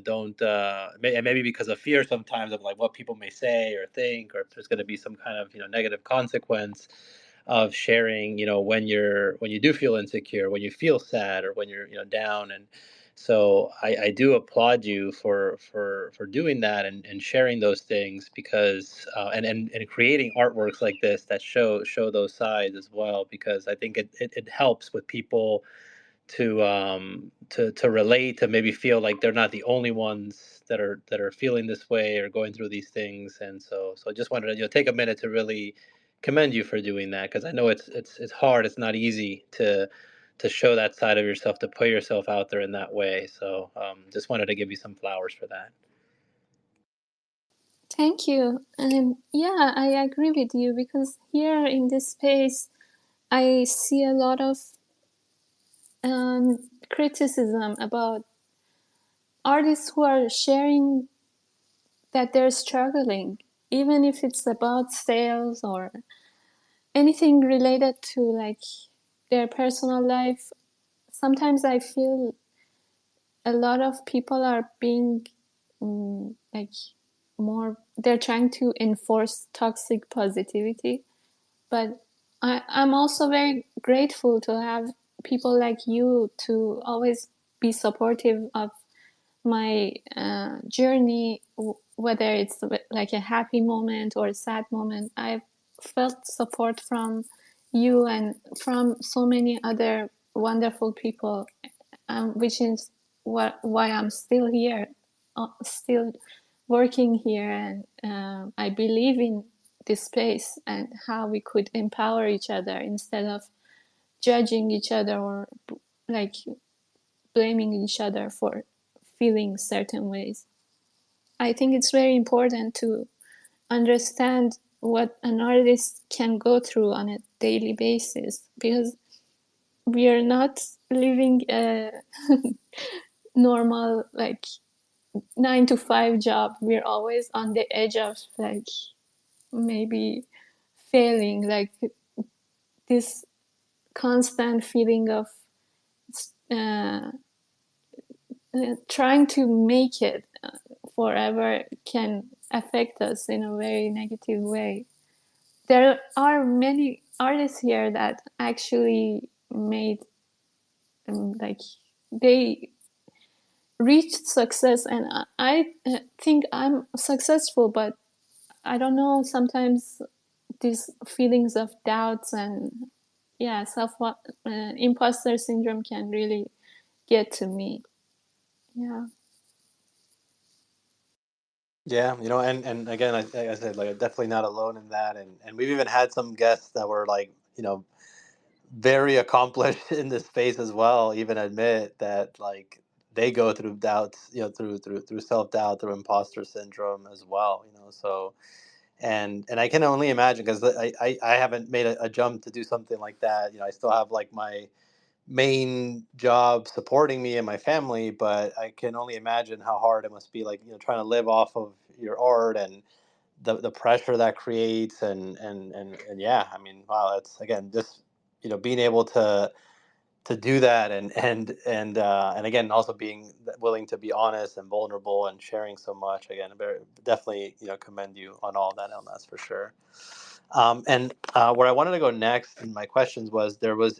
don't and maybe because of fear sometimes of like what people may say or think, or if there's going to be some kind of negative consequence of sharing, when you do feel insecure, when you feel sad, or when you're down. And so I do applaud you for doing that and sharing those things, because and creating artworks like this that show those sides as well, because I think it helps with people to relate, to maybe feel like they're not the only ones that are feeling this way or going through these things. And so I just wanted to take a minute to really commend you for doing that, because I know it's hard, it's not easy to show that side of yourself, to put yourself out there in that way. So just wanted to give you some flowers for that. Thank you. And yeah, I agree with you because here in this space, I see a lot of criticism about artists who are sharing that they're struggling, even if it's about sales or anything related to like their personal life. Sometimes I feel a lot of people are being like more, they're trying to enforce toxic positivity. But I'm also very grateful to have people like you to always be supportive of my journey, whether it's like a happy moment or a sad moment. I've felt support from you and from so many other wonderful people, which is why I'm still here, still working here, and I believe in this space and how we could empower each other instead of judging each other or like blaming each other for feeling certain ways. I think it's very important to understand what an artist can go through on a daily basis, because we are not living a normal like 9 to 5 job. We're always on the edge of like maybe failing, like this constant feeling of uh, trying to make it forever can affect us in a very negative way. There are many artists here that actually made like they reached success, and I think I'm successful, but I don't know, sometimes these feelings of doubts and self imposter syndrome can really get to me. Yeah. Yeah, and again, like I said, like, I'm definitely not alone in that, and we've even had some guests that were like, very accomplished in this space as well, even admit that like they go through doubts, through self doubt, through imposter syndrome as well, so. And I can only imagine, because I haven't made a jump to do something like that. I still have like my main job supporting me and my family, but I can only imagine how hard it must be, like, trying to live off of your art, and the pressure that creates, and yeah, I mean, wow, that's again just being able to do that, and again, also being willing to be honest and vulnerable and sharing so much. Again, definitely commend you on all of that, Elnaz, for sure. And where I wanted to go next in my questions was, there's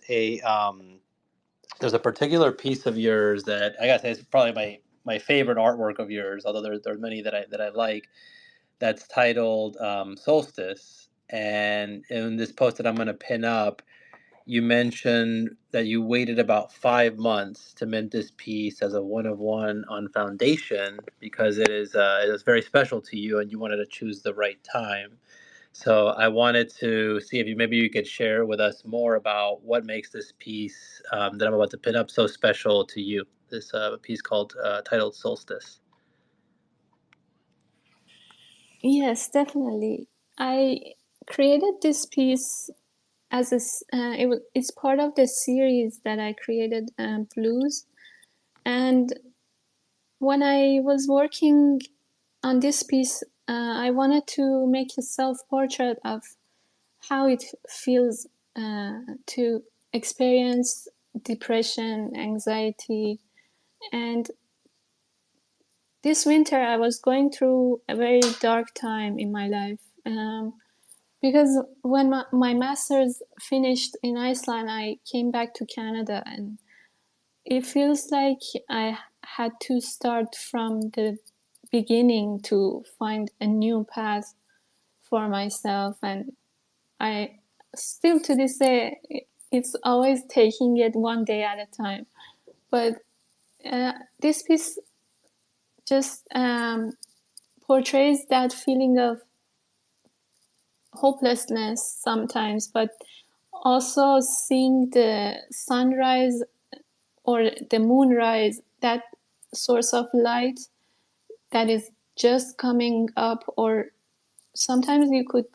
a particular piece of yours that I gotta say is probably my favorite artwork of yours, although there are many that I like. That's titled Solstice, and in this post that I'm going to pin up, you mentioned that you waited about 5 months to mint this piece as a one of one on Foundation, because it is very special to you, and you wanted to choose the right time. So I wanted to see if maybe you could share with us more about what makes this piece that I'm about to pin up so special to you. This piece called titled Solstice. Yes, definitely. I created this piece as it's part of the series that I created, Blues. And when I was working on this piece, I wanted to make a self-portrait of how it feels to experience depression, anxiety. And this winter, I was going through a very dark time in my life. Because when my master's finished in Iceland, I came back to Canada, and it feels like I had to start from the beginning to find a new path for myself. And I still to this day, it's always taking it one day at a time. But this piece just portrays that feeling of hopelessness sometimes, but also seeing the sunrise or the moonrise, that source of light that is just coming up, or sometimes you could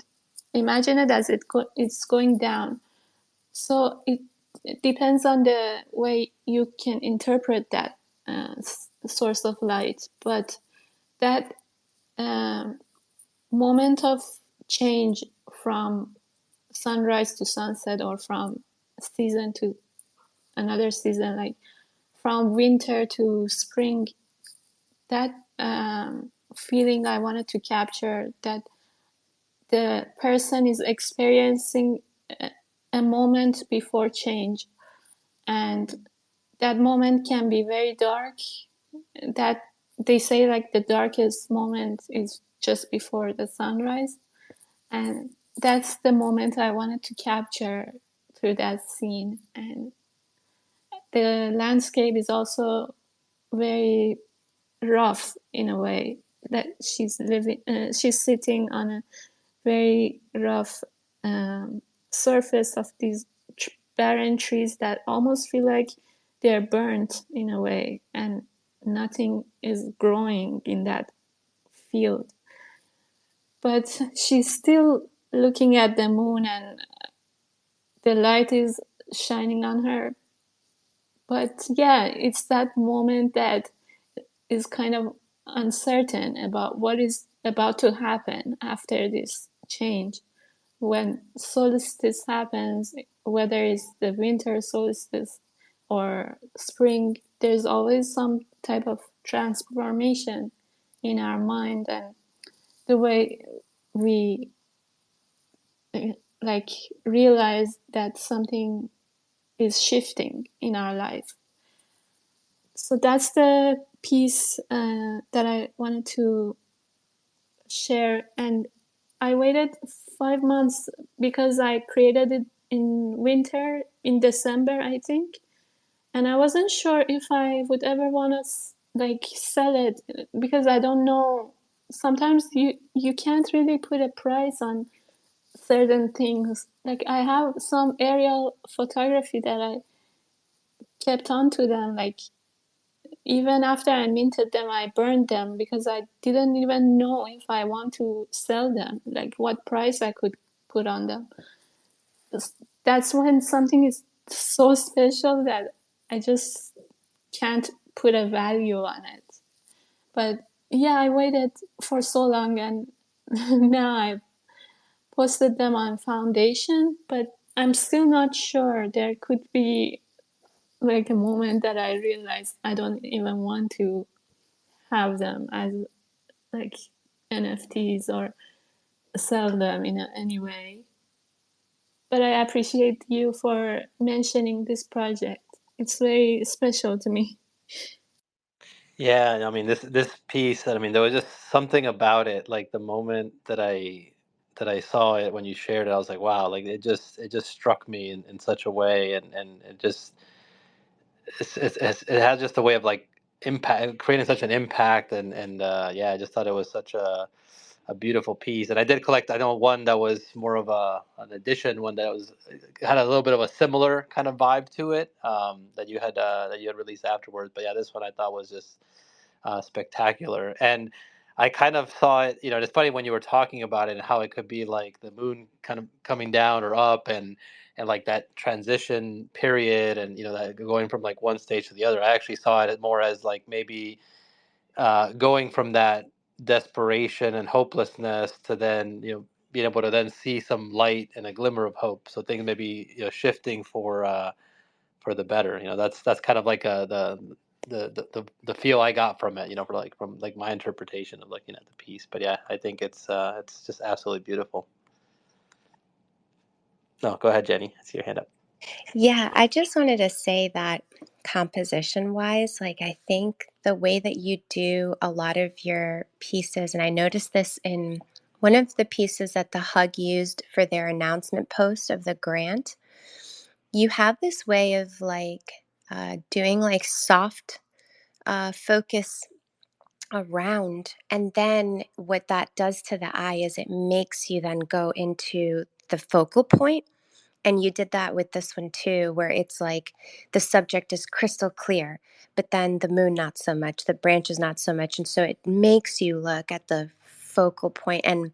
imagine it as it's going down. So it depends on the way you can interpret that source of light. But that um, moment of change from sunrise to sunset, or from season to another season, like from winter to spring, that feeling I wanted to capture, that the person is experiencing a moment before change, and that moment can be very dark. That they say like the darkest moment is just before the sunrise, and that's the moment I wanted to capture through that scene. And the landscape is also very rough in a way, that she's sitting on a very rough surface of these barren trees that almost feel like they're burnt in a way, and nothing is growing in that field. But she's still looking at the moon, and the light is shining on her. But yeah, it's that moment that is kind of uncertain about what is about to happen after this change. When solstice happens, whether it's the winter solstice or spring, there's always some type of transformation in our mind, and the way we like realize that something is shifting in our life. So that's the piece that I wanted to share. And I waited 5 months because I created it in winter, in December, I think. And I wasn't sure if I would ever want to like sell it, because I don't know. Sometimes you can't really put a price on certain things. Like I have some aerial photography that I kept on to them. Like even after I minted them, I burned them because I didn't even know if I want to sell them, like what price I could put on them. That's when something is so special that I just can't put a value on it. But yeah, I waited for so long, and now I posted them on Foundation, but I'm still not sure. There could be like a moment that I realize I don't even want to have them as like NFTs or sell them in any way. But I appreciate you for mentioning this project. It's very special to me. Yeah, I mean this piece, I mean there was just something about it, like the moment that I saw it when you shared it, I was like, wow, like it just struck me in such a way, and it just it has just a way of like impact, creating such an impact, and yeah, I just thought it was such a beautiful piece. And I did collect, I know one that was more of an edition, one that was had a little bit of a similar kind of vibe to it, that you had released afterwards. But yeah, this one I thought was just spectacular. And I kind of saw it, it's funny when you were talking about it and how it could be like the moon kind of coming down or up, and like that transition period, and that going from like one stage to the other. I actually saw it more as like maybe going from that desperation and hopelessness to then being able to then see some light and a glimmer of hope. So things maybe shifting for the better. That's kind of like the feel I got from it. From like my interpretation of looking at the piece. But yeah, I think it's just absolutely beautiful. No, go ahead, Jenny. I see your hand up. Yeah, I just wanted to say that composition wise, like I think the way that you do a lot of your pieces, and I noticed this in one of the pieces that the Hug used for their announcement post of the grant, you have this way of like doing like soft focus around. And then what that does to the eye is it makes you then go into the focal point. And you did that with this one too, where it's like the subject is crystal clear, but then the moon not so much, the branches not so much. And so it makes you look at the focal point. And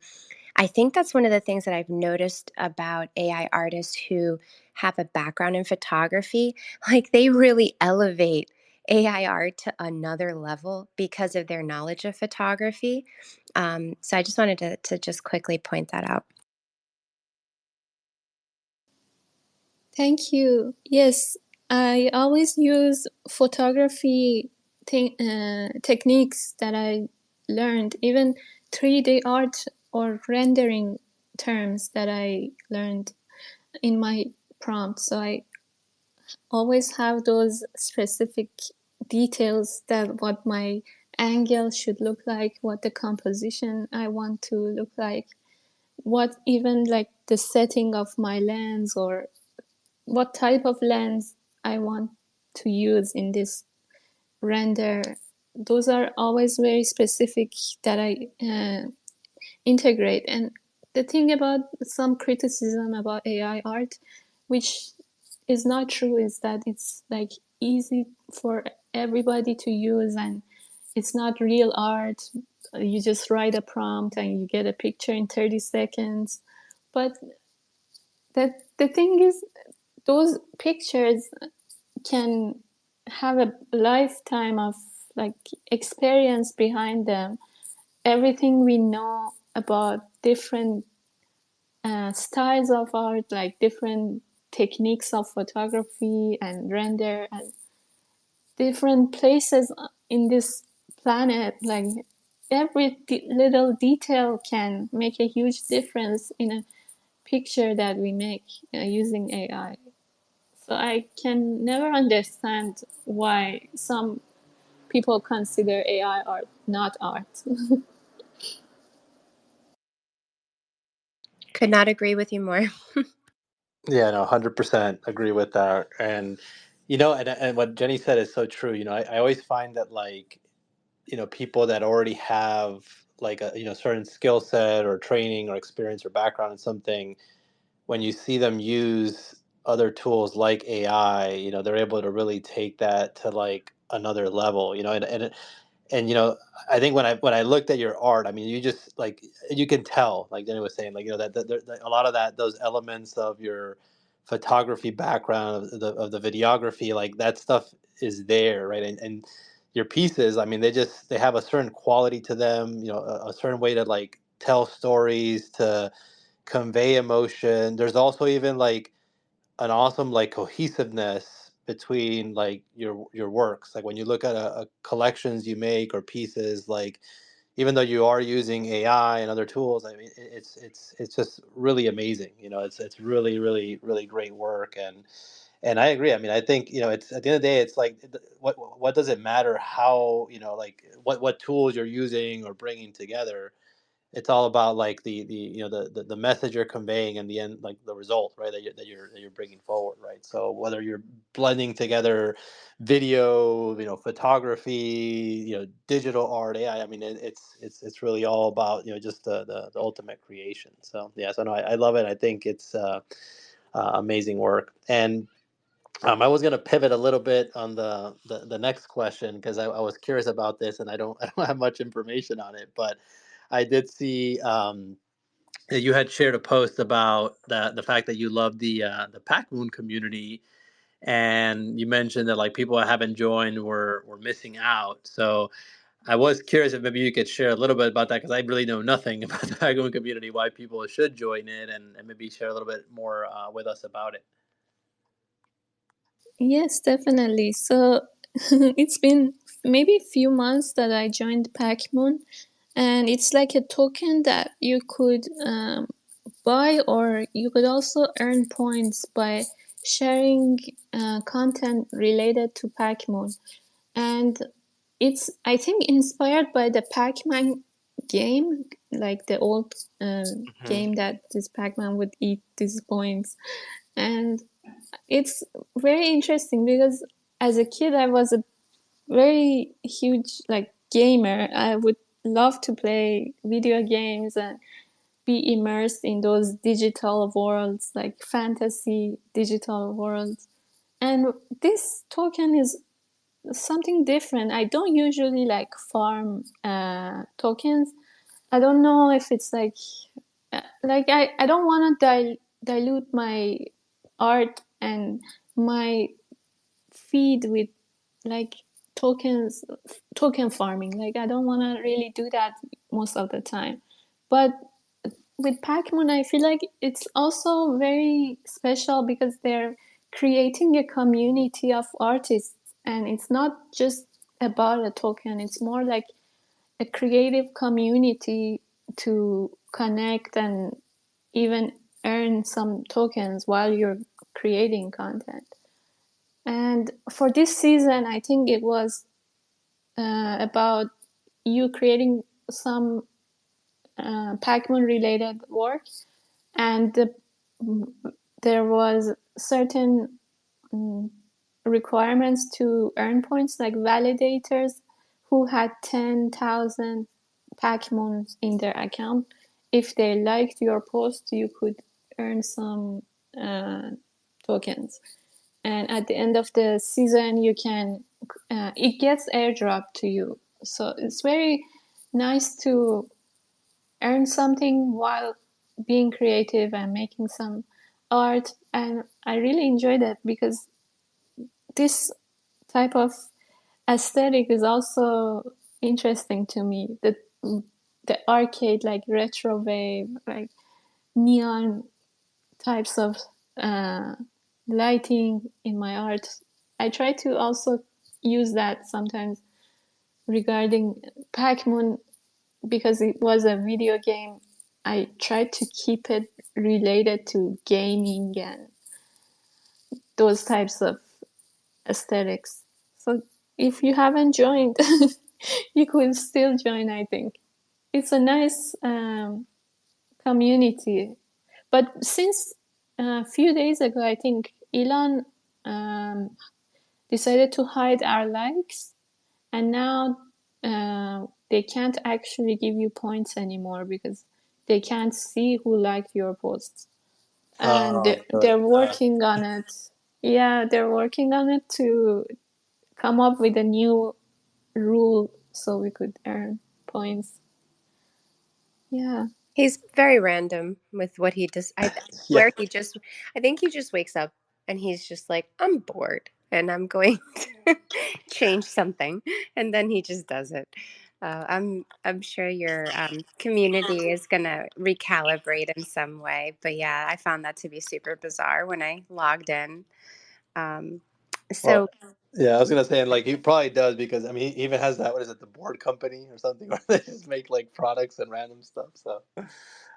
I think that's one of the things that I've noticed about AI artists who have a background in photography. Like they really elevate AI art to another level because of their knowledge of photography. So I just wanted to just quickly point that out. Thank you. Yes, I always use photography techniques that I learned, even 3D art or rendering terms that I learned in my prompt. So I always have those specific details, that what my angle should look like, what the composition I want to look like, what even like the setting of my lens, or what type of lens I want to use in this render. Those are always very specific that I integrate. And the thing about some criticism about AI art, which is not true, is that it's like easy for everybody to use, and it's not real art. You just write a prompt and you get a picture in 30 seconds. But the thing is, those pictures can have a lifetime of like experience behind them. Everything we know about different styles of art, like different techniques of photography and render, and different places in this planet, like every little detail can make a huge difference in a picture that we make using AI. So I can never understand why some people consider AI art not art. Could not agree with you more. Yeah, no, 100% agree with that. And and what Jenny said is so true. I always find that, like, people that already have like a certain skill set or training or experience or background in something, when you see them use other tools like AI, they're able to really take that to like another level, and I think when I looked at your art, I mean, you just like, you can tell, like Jenny was saying, like, that a lot of those elements of your photography background, of the videography, like that stuff is there, right? And your pieces, I mean, they have a certain quality to them, a certain way to like tell stories, to convey emotion. There's also even like an awesome like cohesiveness between like your works. Like when you look at a collections you make or pieces, like even though you are using AI and other tools, I mean, it's just really amazing. It's really really really great work. And I agree. I mean, I think, it's at the end of the day, it's like, what does it matter how, like what tools you're using or bringing together? It's all about like the message you're conveying and the end, like the result, right, that you're bringing forward, right? So whether you're blending together video, photography, digital art, AI, I mean, it's really all about, just the ultimate creation. So yeah, so no, I love it. I think it's amazing work. And I was going to pivot a little bit on the next question, because I was curious about this, and I don't I don't have much information on it, but I did see that you had shared a post about the fact that you love the Pac Moon community, and you mentioned that like people that haven't joined were missing out. So I was curious if maybe you could share a little bit about that, because I really know nothing about the Pac Moon community, why people should join it, and maybe share a little bit more with us about it. Yes, definitely. So it's been maybe a few months that I joined Pacmoon, and it's like a token that you could buy, or you could also earn points by sharing content related to Pacmoon. And it's, I think, inspired by the Pac-Man game, like the old Hmm. game that this Pac-Man would eat these points. And it's very interesting because as a kid I was a very huge like gamer. I would love to play video games and be immersed in those digital worlds, like fantasy digital worlds. And this token is something different. I don't usually like farm tokens. I don't know if it's I don't want to dilute my art and my feed with like tokens, token farming. Like I don't want to really do that most of the time. But with Pokemon, I feel like it's also very special because they're creating a community of artists, and it's not just about a token. It's more like a creative community to connect and even earn some tokens while you're creating content. And for this season, I think it was about you creating some Pokemon related work, and there was certain um, requirements to earn points, like validators who had 10,000 Pokemon in their account. if they liked your post, you could earn some tokens. And at the end of the season, you can it gets airdropped to you. So it's very nice to earn something while being creative and making some art. And I really enjoy that because this type of aesthetic is also interesting to me. The arcade, like retro wave, like neon types of uh, lighting in my art. I try to also use that sometimes regarding Pac-Man because it was a video game. I tried to keep it related to gaming and those types of aesthetics. So if you haven't joined, you could still join, I think. It's a nice community. But since a few days ago, I think Elon um, decided to hide our likes, and now they can't actually give you points anymore because they can't see who liked your posts. And Oh, good. they're working on it. Yeah, they're working on it to come up with a new rule so we could earn points. Yeah. He's very random with what he does. I Yeah. swear I think he just wakes up and he's just like, I'm bored and I'm going to change something. And then he just does it. I'm sure your community is gonna recalibrate in some way. But yeah, I found that to be super bizarre when I logged in. Um, Well, so yeah, I was gonna say, and like he probably does because I mean he even has that, what is it, the board company or something, where they just make like products and random stuff. So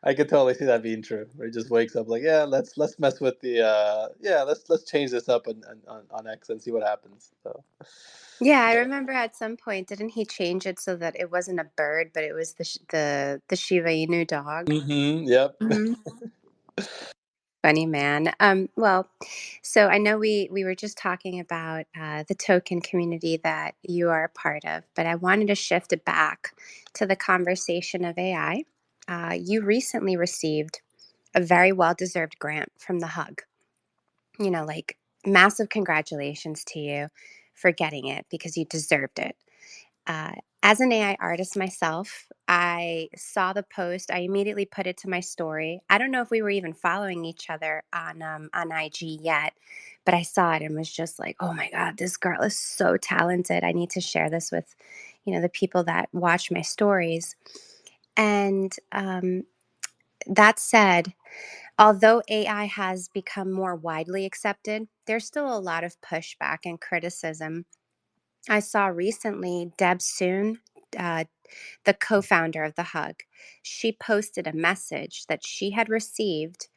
I could totally see that being true. Where he just wakes up like, yeah, let's mess with the yeah, let's change this up on X and see what happens. So yeah, I yeah. remember at some point, didn't he change it so that it wasn't a bird, but it was the Shiba Inu dog? Yep. Hmm. Funny man. Well, so I know we were just talking about the token community that you are a part of, but I wanted to shift it back to the conversation of AI. You recently received a very well-deserved grant from the Hug. You know, like massive congratulations to you for getting it because you deserved it. Uh, as an AI artist myself, I saw the post. I immediately put it to my story. I don't know if we were even following each other on IG yet, but I saw it and was just like, "Oh my God, this girl is so talented! I need to share this with, the people that watch my stories." And that said, although AI has become more widely accepted, there's still a lot of pushback and criticism. I saw recently Deb Soon, uh, the co founder of The Hug, she posted a message that she had received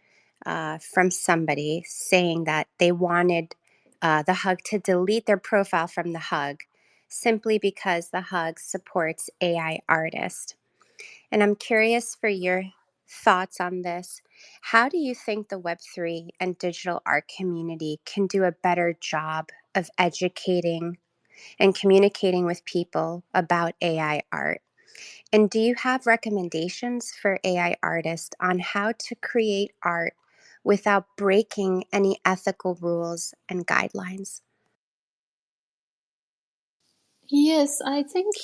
from somebody saying that they wanted The Hug to delete their profile from The Hug simply because The Hug supports AI artists. And I'm curious for your thoughts on this. How do you think the Web3 and digital art community can do a better job of educating and communicating with people about AI art? And do you have recommendations for AI artists on how to create art without breaking any ethical rules and guidelines? Yes, I think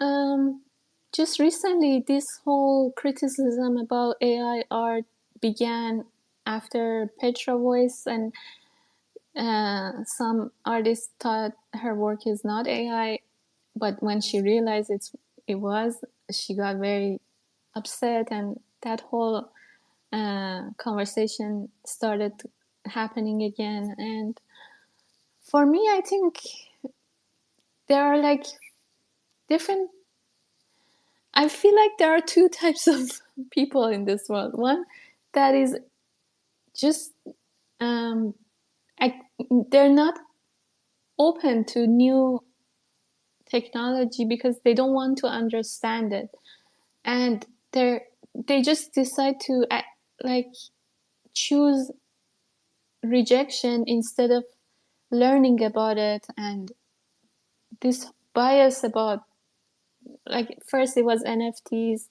um, just recently this whole criticism about AI art began after Petra Voice, and some artists thought her work is not AI, but when she realized it was, she got very upset, and that whole conversation started happening again. And for me, I think there are like different. I feel like there are two types of people in this world. One that is just um, I, they're not open to new technology because they don't want to understand it, and they just decide to like choose rejection instead of learning about it. And this bias about, like, first it was NFTs,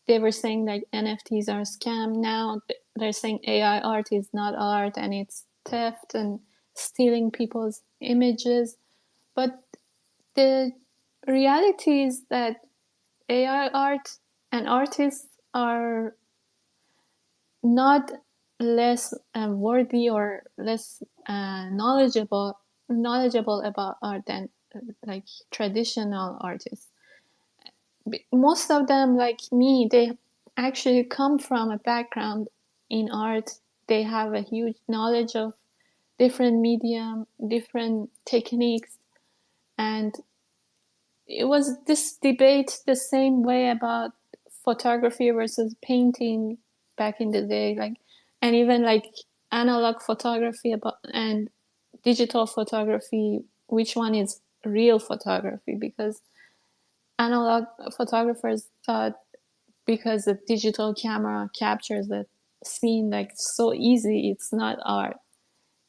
they were saying like NFTs are a scam. Now they're saying AI art is not art and it's theft and stealing people's images. But the reality is that AI art and artists are not less worthy or less knowledgeable about art than like traditional artists. Most of them, like me, they actually come from a background in art. They have a huge knowledge of different medium, different techniques, and it was this debate the same way about photography versus painting back in the day, like, and even like analog photography about and digital photography, which one is real photography? Because analog photographers thought because the digital camera captures the scene like so easy, it's not art,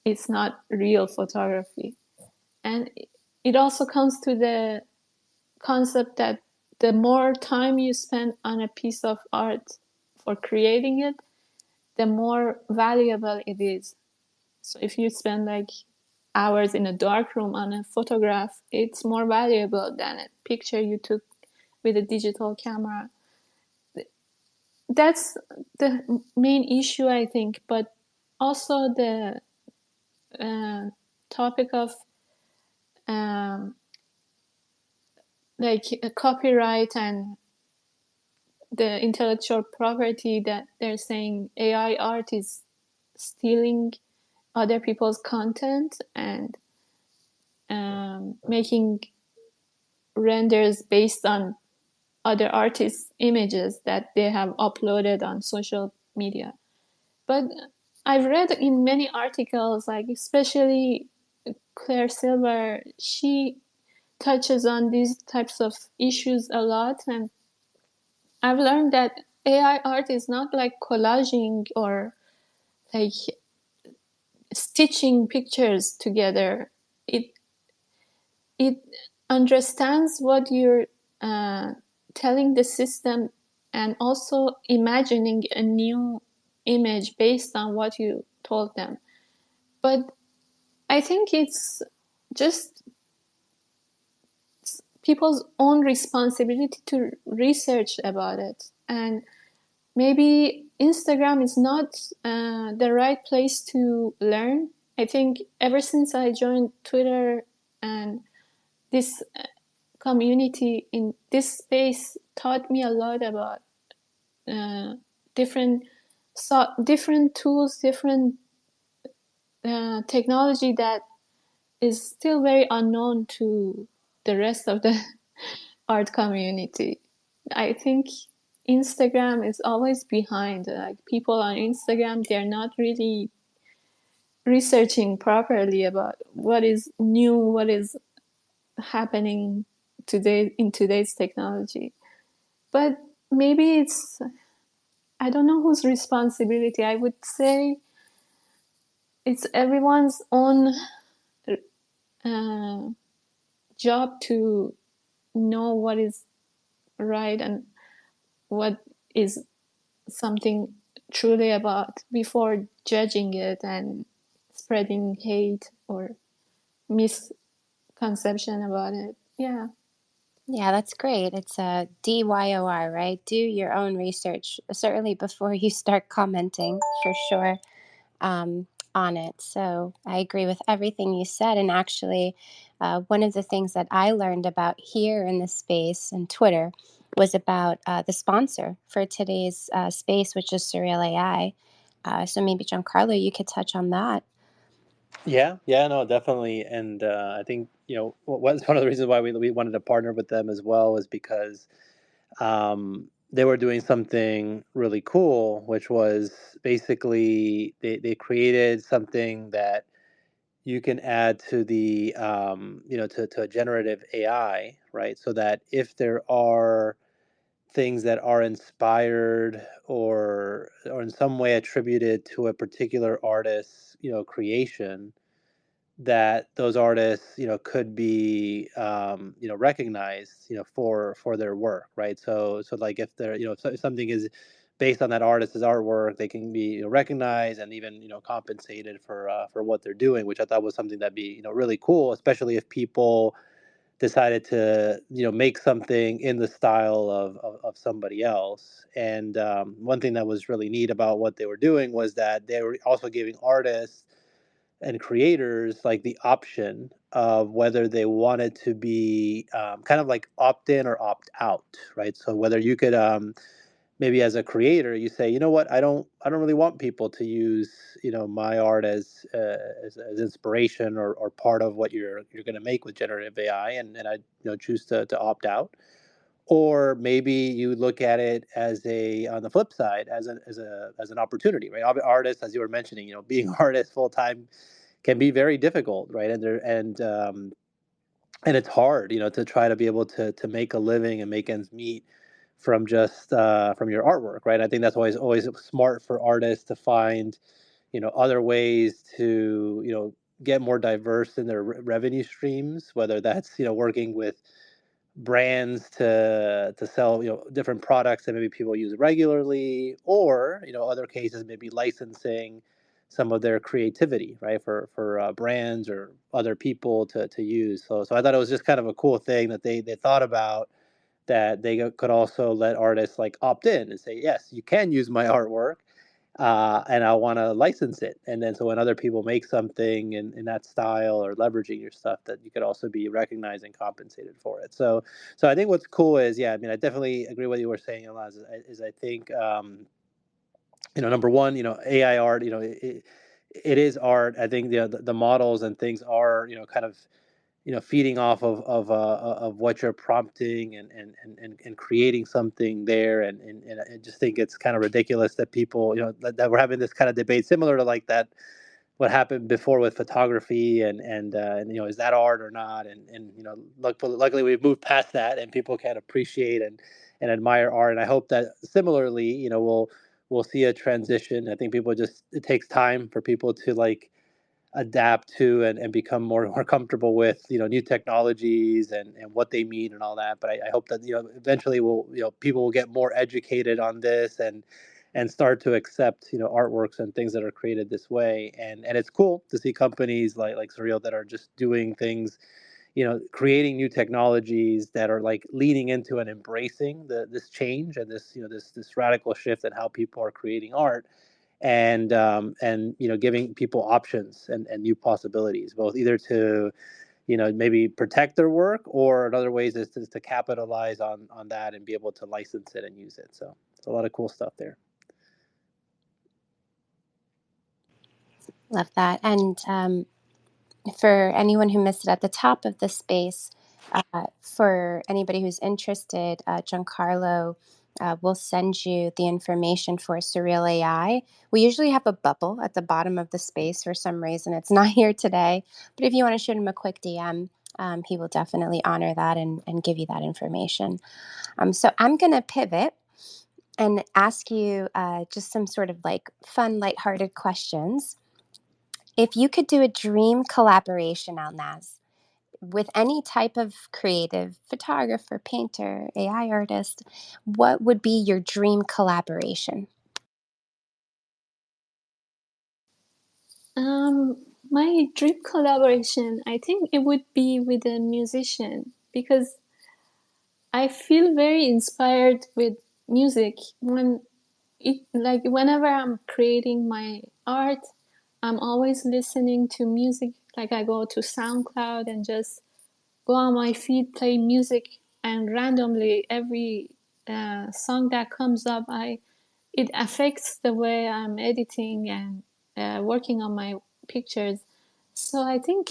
it's not real photography. And it also comes to the concept that the more time you spend on a piece of art for creating it, the more valuable it is. So if you spend like hours in a dark room on a photograph, it's more valuable than a picture you took with a digital camera. That's the main issue, I think. But also the topic of um, like a copyright and the intellectual property, that they're saying AI art is stealing other people's content and making renders based on other artists' images that they have uploaded on social media. But I've read in many articles, like especially Claire Silver, she touches on these types of issues a lot, and I've learned that AI art is not like collaging or like stitching pictures together. It understands what you're telling the system and also imagining a new image based on what you told them. But I think it's just people's own responsibility to research about it. And maybe Instagram is not the right place to learn. I think ever since I joined Twitter and this community in this space taught me a lot about uh, different different tools, different technology that is still very unknown to the rest of the art community. I think Instagram is always behind. Like people on Instagram, they're not really researching properly about what is new, what is happening today in today's technology. But maybe it's, I don't know whose responsibility. I would say it's everyone's own uh, job to know what is right and what is something truly about before judging it and spreading hate or misconception about it. Yeah. Yeah, that's great. It's a DYOR, right? Do your own research, certainly before you start commenting, for sure, on it. So I agree with everything you said. And actually, one of the things that I learned about here in the space and Twitter was about the sponsor for today's space, which is Surreal AI. So maybe Giancarlo, you could touch on that. Yeah, yeah, no, definitely. And I think, what's one of the reasons why we wanted to partner with them as well is because they were doing something really cool, which was basically they created something that you can add to the, to a generative AI, right? So that if there are things that are inspired or in some way attributed to a particular artist's, creation, that those artists, could be, recognized, for their work, right? So like if they're, if something is based on that artist's artwork, they can be, recognized and even, compensated for what they're doing, which I thought was something that'd be, really cool, especially if people decided to, make something in the style of somebody else. And one thing that was really neat about what they were doing was that they were also giving artists and creators like the option of whether they wanted to be, kind of like opt in or opt out, right? So whether you could, maybe as a creator, you say, you know what, I don't really want people to use, my art as inspiration, or part of what you're going to make with generative AI, and I, choose to opt out. Or maybe you look at it as a, on the flip side, as an opportunity, right? Artists, as you were mentioning, being artists full time can be very difficult, right? And it's hard, to try to be able to make a living and make ends meet from just, from your artwork, right? I think that's always smart for artists to find, other ways to, get more diverse in their revenue streams, whether that's, working with brands to sell, different products that maybe people use regularly, or, other cases maybe licensing some of their creativity, right, for brands or other people to use. So I thought it was just kind of a cool thing that they thought about, that they could also let artists like opt in and say, yes, you can use my artwork, and I want to license it. And then so when other people make something in that style or leveraging your stuff, that you could also be recognized and compensated for it. So I think what's cool is, yeah, I mean, I definitely agree with what you were saying, Elnaz, is I think, number one, AI art, it is art. I think the models and things are, kind of, feeding off of what you're prompting, and creating something there. And I just think it's kind of ridiculous that people, that we're having this kind of debate similar to like that, what happened before with photography, and is that art or not? And luckily we've moved past that, and people can appreciate and admire art. And I hope that similarly, we'll see a transition. I think people just, it takes time for people to like adapt to, and become more comfortable with, new technologies, and what they mean and all that. But I hope that, eventually people will get more educated on this, and start to accept, artworks and things that are created this way. And it's cool to see companies like Surreal that are just doing things, creating new technologies that are like leaning into and embracing this change, and this, this radical shift in how people are creating art. And giving people options, and new possibilities, both either to, maybe protect their work, or in other ways is to capitalize on that and be able to license it and use it. So it's a lot of cool stuff there. Love that. And for anyone who missed it at the top of the space, for anybody who's interested, Giancarlo will send you the information for Surreal AI. We usually have a bubble at the bottom of the space. For some reason, it's not here today. But if you want to shoot him a quick DM, he will definitely honor that and give you that information. So I'm going to pivot and ask you just some sort of like fun, lighthearted questions. If you could do a dream collaboration, Elnaz, with any type of creative photographer, painter, AI artist, what would be your dream collaboration? My dream collaboration, I think it would be with a musician, because I feel very inspired with music. Whenever I'm creating my art, I'm always listening to music. Like I go to SoundCloud and just go on my feed, play music, and randomly every song that comes up, it affects the way I'm editing and working on my pictures. So I think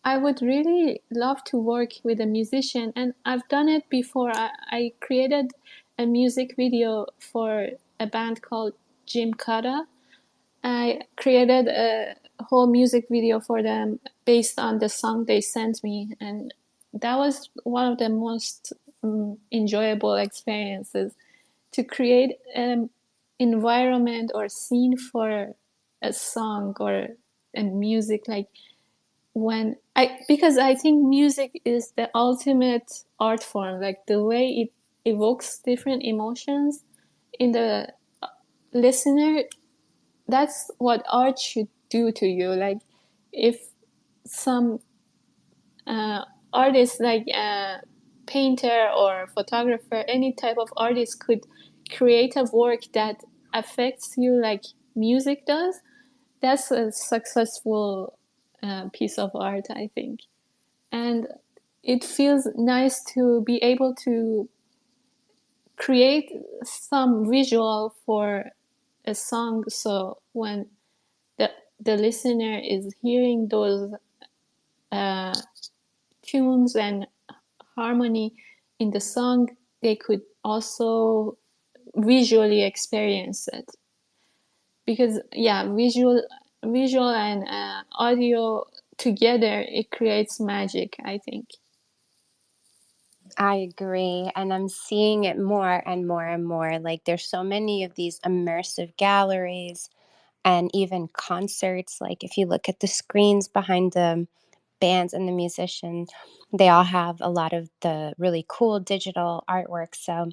I would really love to work with a musician, and I've done it before. I created a music video for a band called Jim Cotta. I created a whole music video for them based on the song they sent me, and that was one of the most enjoyable experiences, to create an environment or scene for a song or a music. Like because I think music is the ultimate art form, like the way it evokes different emotions in the listener. That's what art should do to you. Like if some artist, like a painter or photographer, any type of artist could create a work that affects you like music does, that's a successful piece of art, I think. And it feels nice to be able to create some visual for a song, so when the listener is hearing those uh, tunes and harmony in the song, they could also visually experience it. Because yeah, visual and audio together, it creates magic, I think. I agree. And I'm seeing it more and more and more. Like there's so many of these immersive galleries and even concerts. Like if you look at the screens behind the bands and the musicians, they all have a lot of the really cool digital artwork. So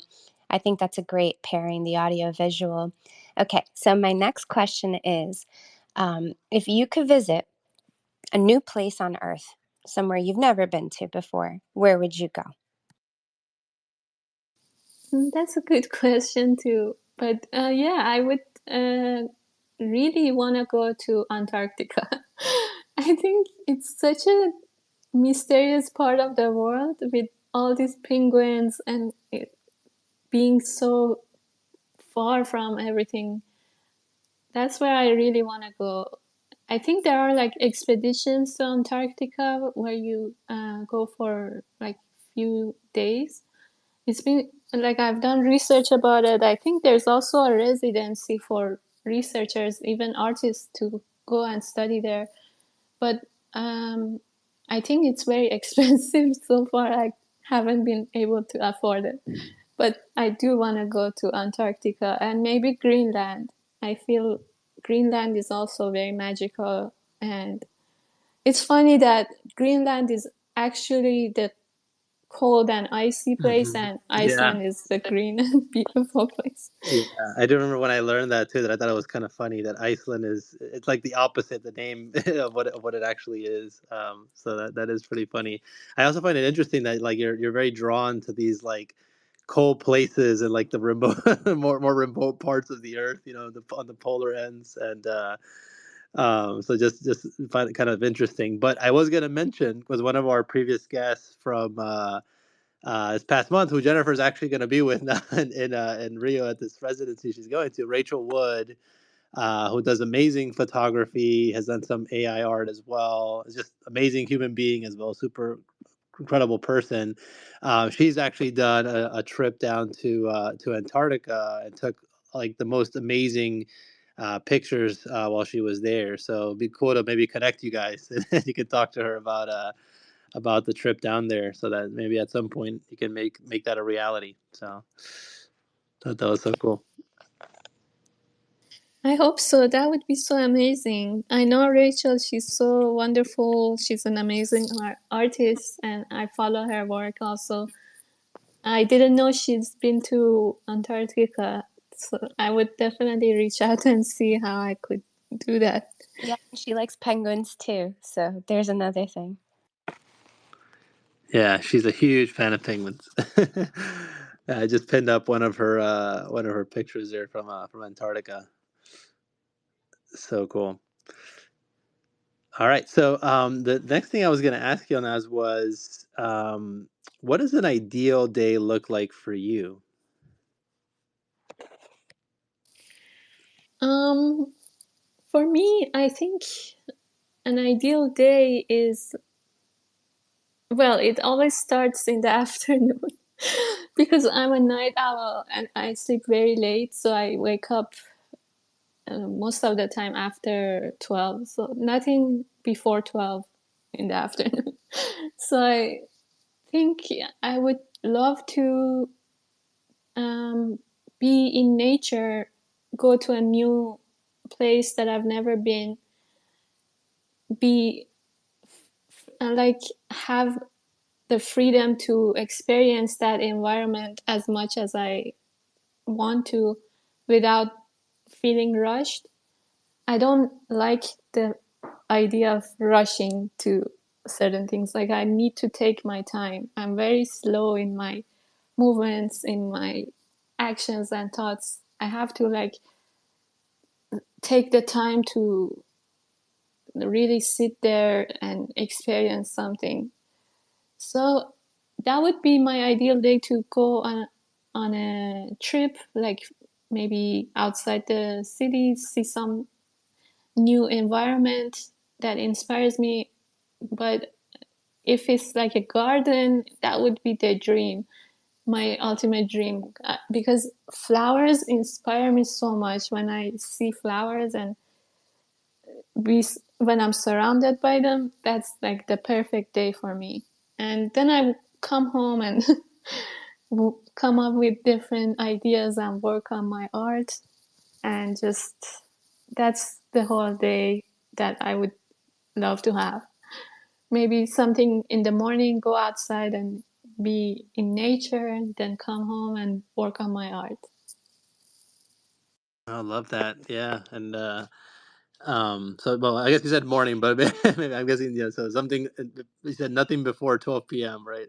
I think that's a great pairing, the audio visual. Okay, so my next question is, if you could visit a new place on Earth, somewhere you've never been to before, where would you go? That's a good question too. But yeah, I would really want to go to Antarctica. I think it's such a mysterious part of the world with all these penguins and it being so far from everything. That's where I really want to go. I think there are like expeditions to Antarctica where you go for like few days. It's been like I've done research about it. I think there's also a residency for researchers, even artists, to go and study there. But I think it's very expensive so far. I haven't been able to afford it. But I do want to go to Antarctica and maybe Greenland. I feel Greenland is also very magical. And it's funny that Greenland is actually the cold and icy place, Hmm. and Yeah. Iceland is the green and beautiful place. Yeah, I do remember when I learned that too. That I thought it was kind of funny that Iceland is it's like the opposite the name of what it actually is. So that is pretty funny. I also find it interesting that like you're very drawn to these like cold places and like the remote more remote parts of the earth. You know, on the polar ends and so just find it kind of interesting. But I was gonna mention was one of our previous guests from. This past month, who Jennifer's actually going to be with now in Rio at this residency she's going to, Rachel Wood, who does amazing photography, has done some AI art as well. Is just amazing human being as well, super incredible person. She's actually done a trip down to Antarctica and took like the most amazing pictures while she was there. So it'd be cool to maybe connect you guys and you could talk to her about the trip down there so that maybe at some point you can make that a reality. So thought that was so cool. I hope so. That would be so amazing. I know Rachel, she's so wonderful. She's an amazing artist, and I follow her work also. I didn't know she's been to Antarctica, so I would definitely reach out and see how I could do that. Yeah, she likes penguins too. So there's another thing. Yeah, she's a huge fan of penguins. I just pinned up one of her pictures there from Antarctica. So cool. All right, so the next thing I was going to ask you on that was, what does an ideal day look like for you? Um, for me, I think an ideal day is, well, it always starts in the afternoon because I'm a night owl and I sleep very late, so I wake up most of the time after 12, so nothing before 12 in the afternoon. So I think I would love to um, be in nature, go to a new place that I've never been, be like have the freedom to experience that environment as much as I want to without feeling rushed. I don't like the idea of rushing to certain things. Like I need to take my time. I'm very slow in my movements, in my actions and thoughts. I have to like take the time to really sit there and experience something. So that would be my ideal day to go on a trip, like maybe outside the city, see some new environment that inspires me. But if it's like a garden, that would be the dream, my ultimate dream, because flowers inspire me so much. When I see flowers and when I'm surrounded by them, that's like the perfect day for me. And then I come home and come up with different ideas and work on my art, and just that's the whole day that I would love to have. Maybe something in the morning, go outside and be in nature, and then come home and work on my art. I love that. Yeah, and so well, I guess you said morning, but maybe I'm guessing yeah. So something you said nothing before 12 p.m., right?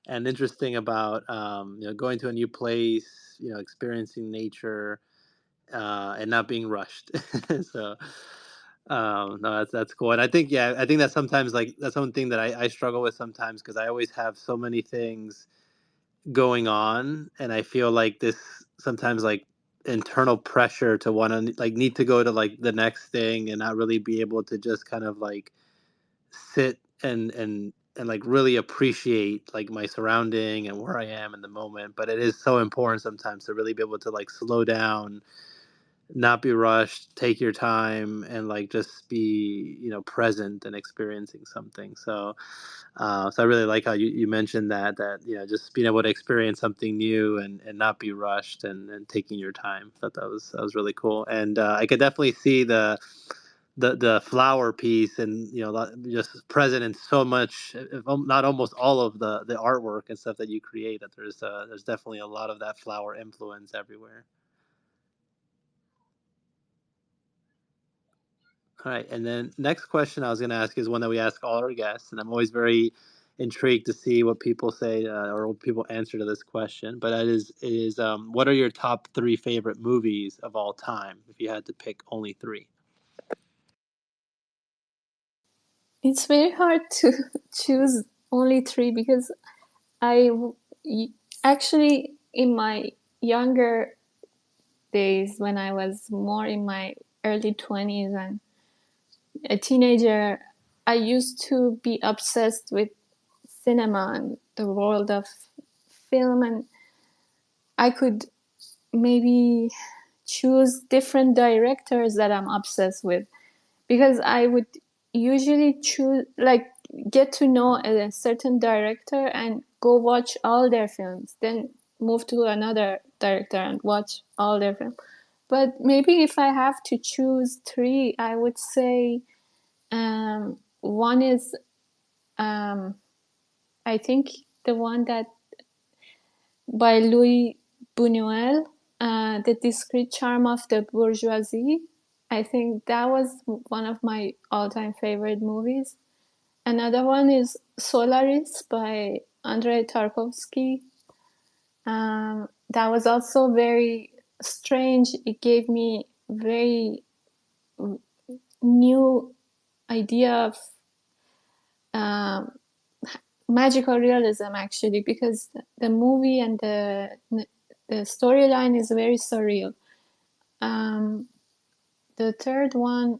And interesting about going to a new place, experiencing nature, and not being rushed. So no, that's cool. And I think yeah, I think that sometimes like that's one thing that I struggle with sometimes because I always have so many things going on, and I feel like this sometimes like internal pressure to want to like need to go to like the next thing and not really be able to just kind of like sit and like really appreciate like my surrounding and where I am in the moment. But it is so important sometimes to really be able to like slow down, not be rushed, take your time, and like just be present and experiencing something. So I really like how you mentioned that just being able to experience something new and not be rushed and taking your time. I thought that was really cool, and I could definitely see the flower piece and just present in so much, if not almost all of the artwork and stuff that you create. That there's definitely a lot of that flower influence everywhere. All right, and then next question I was going to ask is one that we ask all our guests, and I'm always very intrigued to see what people say or what people answer to this question. But it is what are your top three favorite movies of all time? If you had to pick only three. It's very hard to choose only three because I actually, in my younger days, when I was more in my early 20s and a teenager, I used to be obsessed with cinema and the world of film, and I could maybe choose different directors that I'm obsessed with, because I would usually choose, like, get to know a certain director and go watch all their films, then move to another director and watch all their films. But maybe if I have to choose three, I would say one is, I think, the one that by Louis Buñuel, The Discreet Charm of the Bourgeoisie. I think that was one of my all-time favorite movies. Another one is Solaris by Andrei Tarkovsky. That was also very strange. It gave me very new idea of um, magical realism, actually, because the movie and the storyline is very surreal. The third one,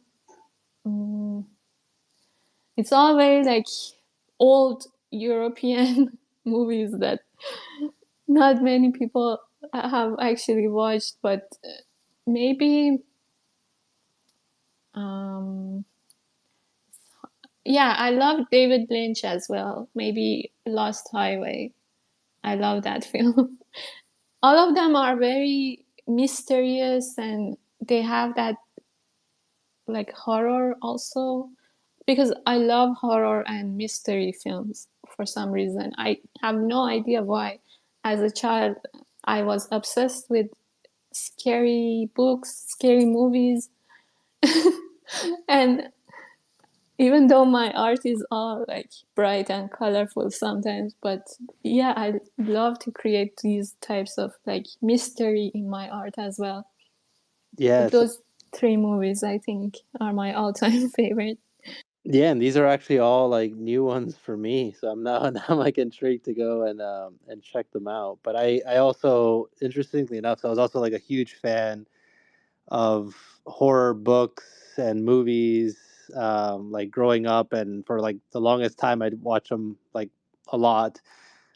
it's all very like old European movies that not many people have actually watched, but maybe, um, yeah, I love David Lynch as well. Maybe Lost Highway. I love that film. All of them are very mysterious, and they have that like horror also. because I love horror and mystery films for some reason. I have no idea why. As a child, I was obsessed with scary books, scary movies. And even though my art is all like bright and colorful sometimes, but yeah, I love to create these types of like mystery in my art as well. Yes. Those three movies I think are my all-time favorite. Yeah, and these are actually all like new ones for me, so I'm now now I'm like intrigued to go and check them out. But I also, interestingly enough, so I was also like a huge fan of horror books and movies, like growing up, and for like the longest time I'd watch them like a lot.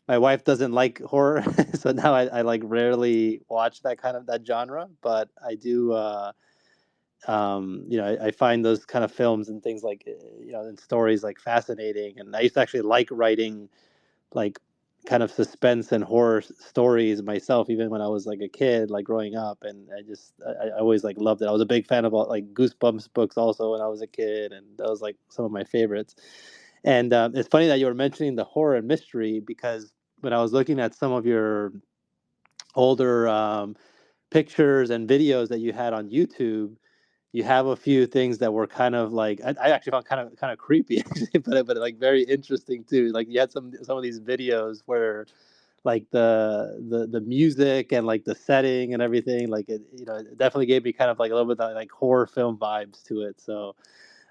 My wife doesn't like horror, so now I like rarely watch that kind of that genre, but I do. I find those kind of films and things like, and stories like fascinating. And I used to actually like writing like kind of suspense and horror stories myself, even when I was like a kid, like growing up. And I always like loved it. I was a big fan of like Goosebumps books also when I was a kid, and that was like some of my favorites. And it's funny that you were mentioning the horror and mystery, because when I was looking at some of your older pictures and videos that you had on YouTube, you have a few things that were kind of like, I actually found kind of creepy, actually, but like very interesting too. Like you had some of these videos where like the music and like the setting and everything, like it definitely gave me kind of like a little bit of like horror film vibes to it. So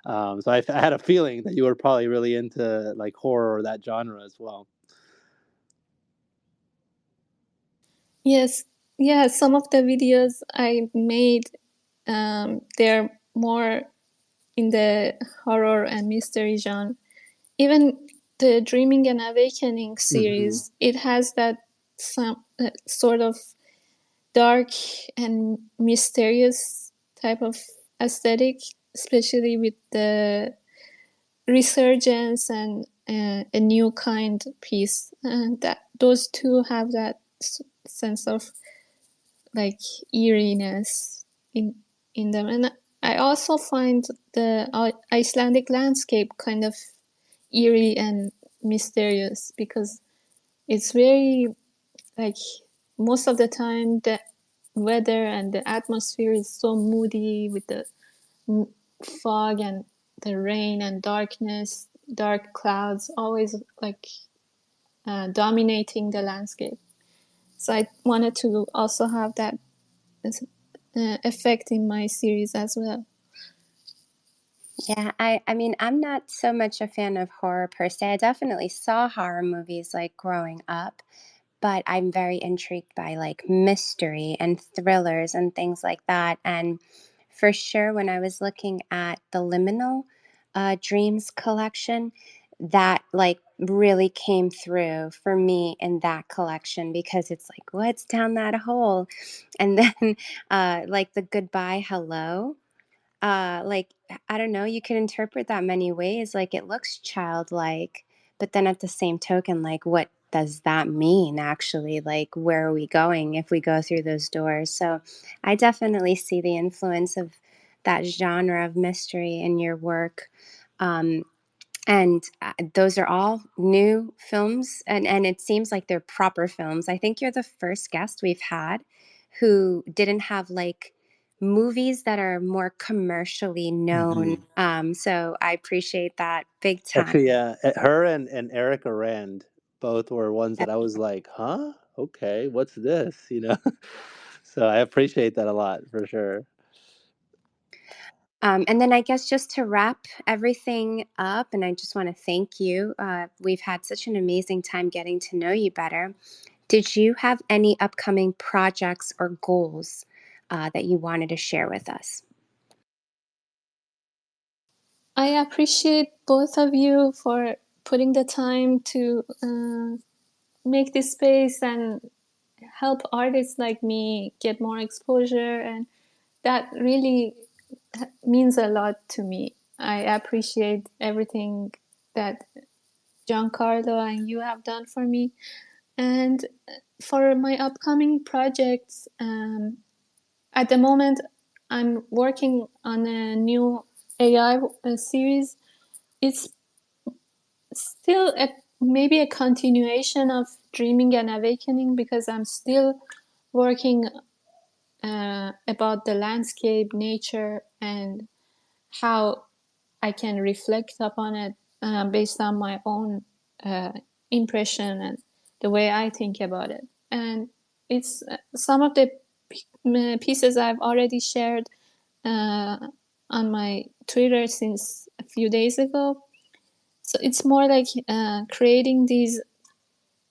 I had a feeling that you were probably really into like horror or that genre as well. Yes, yeah, some of the videos I made, they're more in the horror and mystery genre. Even the Dreaming and Awakening Hmm. series, it has that some sort of dark and mysterious type of aesthetic, especially with the resurgence and a new kind piece. And that those two have that sense of like eeriness in them. And I also find the Icelandic landscape kind of eerie and mysterious because it's very like most of the time the weather and the atmosphere is so moody with the fog and the rain and darkness, dark clouds always like dominating the landscape. So I wanted to also have that effect in my series as well. Yeah, I mean, I'm not so much a fan of horror per se. I definitely saw horror movies like growing up, but I'm very intrigued by like mystery and thrillers and things like that. And for sure, when I was looking at the Liminal Dreams collection, that like really came through for me in that collection because it's like, what's down that hole? And then like the Goodbye Hello, like I don't know, you can interpret that many ways. Like it looks childlike, but then at the same token, like what does that mean actually? Like where are we going if we go through those doors? So I definitely see the influence of that genre of mystery in your work. Um, and those are all new films, and it seems like they're proper films. I think you're the first guest we've had who didn't have like movies that are more commercially known. Hmm. So I appreciate that big time. Actually, yeah, her and Erica Rand both were ones that I was like, huh? Okay, what's this? So I appreciate that a lot for sure. And then I guess just to wrap everything up, and I just want to thank you. We've had such an amazing time getting to know you better. Did you have any upcoming projects or goals that you wanted to share with us? I appreciate both of you for putting the time to make this space and help artists like me get more exposure, and that really means a lot to me. I appreciate everything that Giancarlo and you have done for me. And for my upcoming projects, at the moment, I'm working on a new AI series it's still maybe a continuation of dreaming and awakening, because I'm still working about the landscape, nature, and how I can reflect upon it based on my own impression and the way I think about it. And it's some of the pieces I've already shared on my Twitter since a few days ago. So it's more like creating these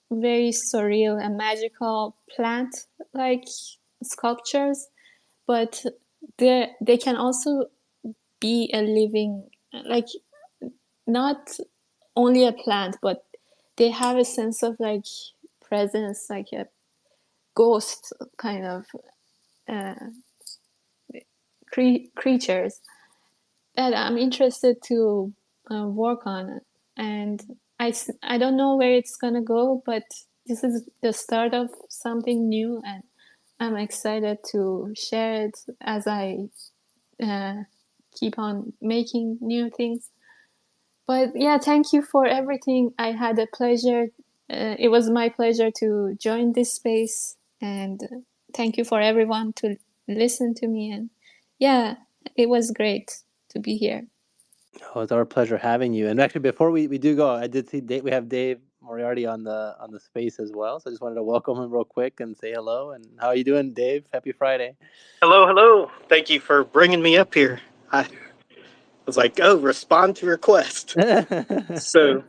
very surreal and magical plant-like sculptures, but they can also be a living, like, not only a plant, but they have a sense of like presence, like a ghost kind of uh, creatures that I'm interested to work on. And I don't know where it's gonna go, but this is the start of something new, and I'm excited to share it as I keep on making new things. But yeah, thank you for everything. I had a pleasure. It was my pleasure to join this space, and thank you for everyone to listen to me. And yeah, it was great to be here. Oh, it's our pleasure having you. And actually, before we do go, I did see Dave, we have Dave Moriarty on the space as well. So I just wanted to welcome him real quick and say hello. And how are you doing, Dave? Happy Friday. Hello, hello. Thank you for bringing me up here. I was like, oh, respond to request. So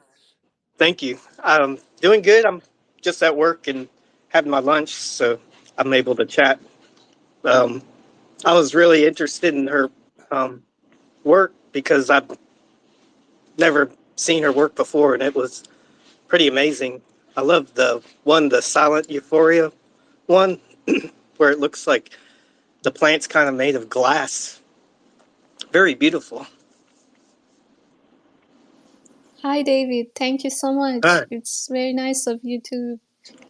thank you. I'm doing good. I'm just at work and having my lunch, so I'm able to chat. Um, I was really interested in her um, work because I've never seen her work before, and it was pretty amazing. I love the silent euphoria one, where it looks like the plant's kind of made of glass. Very beautiful. Hi, David. Thank you so All much. right. It's very nice of you to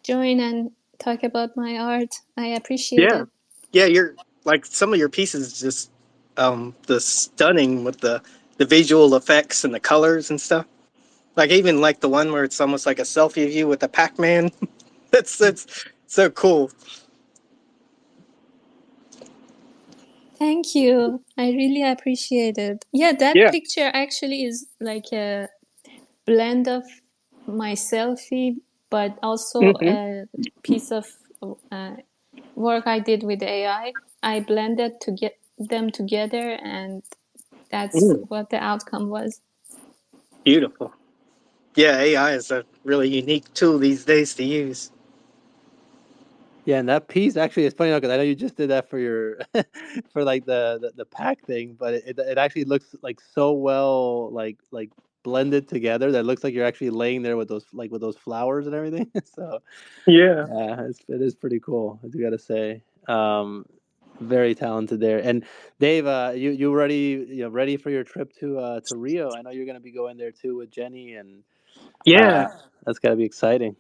join and talk about my art. I appreciate Yeah. it. Yeah, you're like some of your pieces just the stunning with the visual effects and the colors and stuff. Like even like the one where it's almost like a selfie of you with a Pac-Man. That's so cool. Thank you. I really appreciate it. Yeah, that Yeah. picture actually is like a blend of my selfie, but also Hmm. a piece of uh, work I did with AI. I blended to get them together, and that's Mm, what the outcome was. beautiful. Yeah, AI is a really unique tool these days to use. Yeah, and that piece actually is funny because I know you just did that for your for like the pack thing, but it actually looks like so well like blended together that it looks like you're actually laying there with those flowers and everything. So Yeah. yeah, it is pretty cool. I do gotta say, very talented there. And Dave, you ready for your trip to Rio? I know you're gonna be going there too with Jenny, and Yeah. uh, that's gotta be exciting.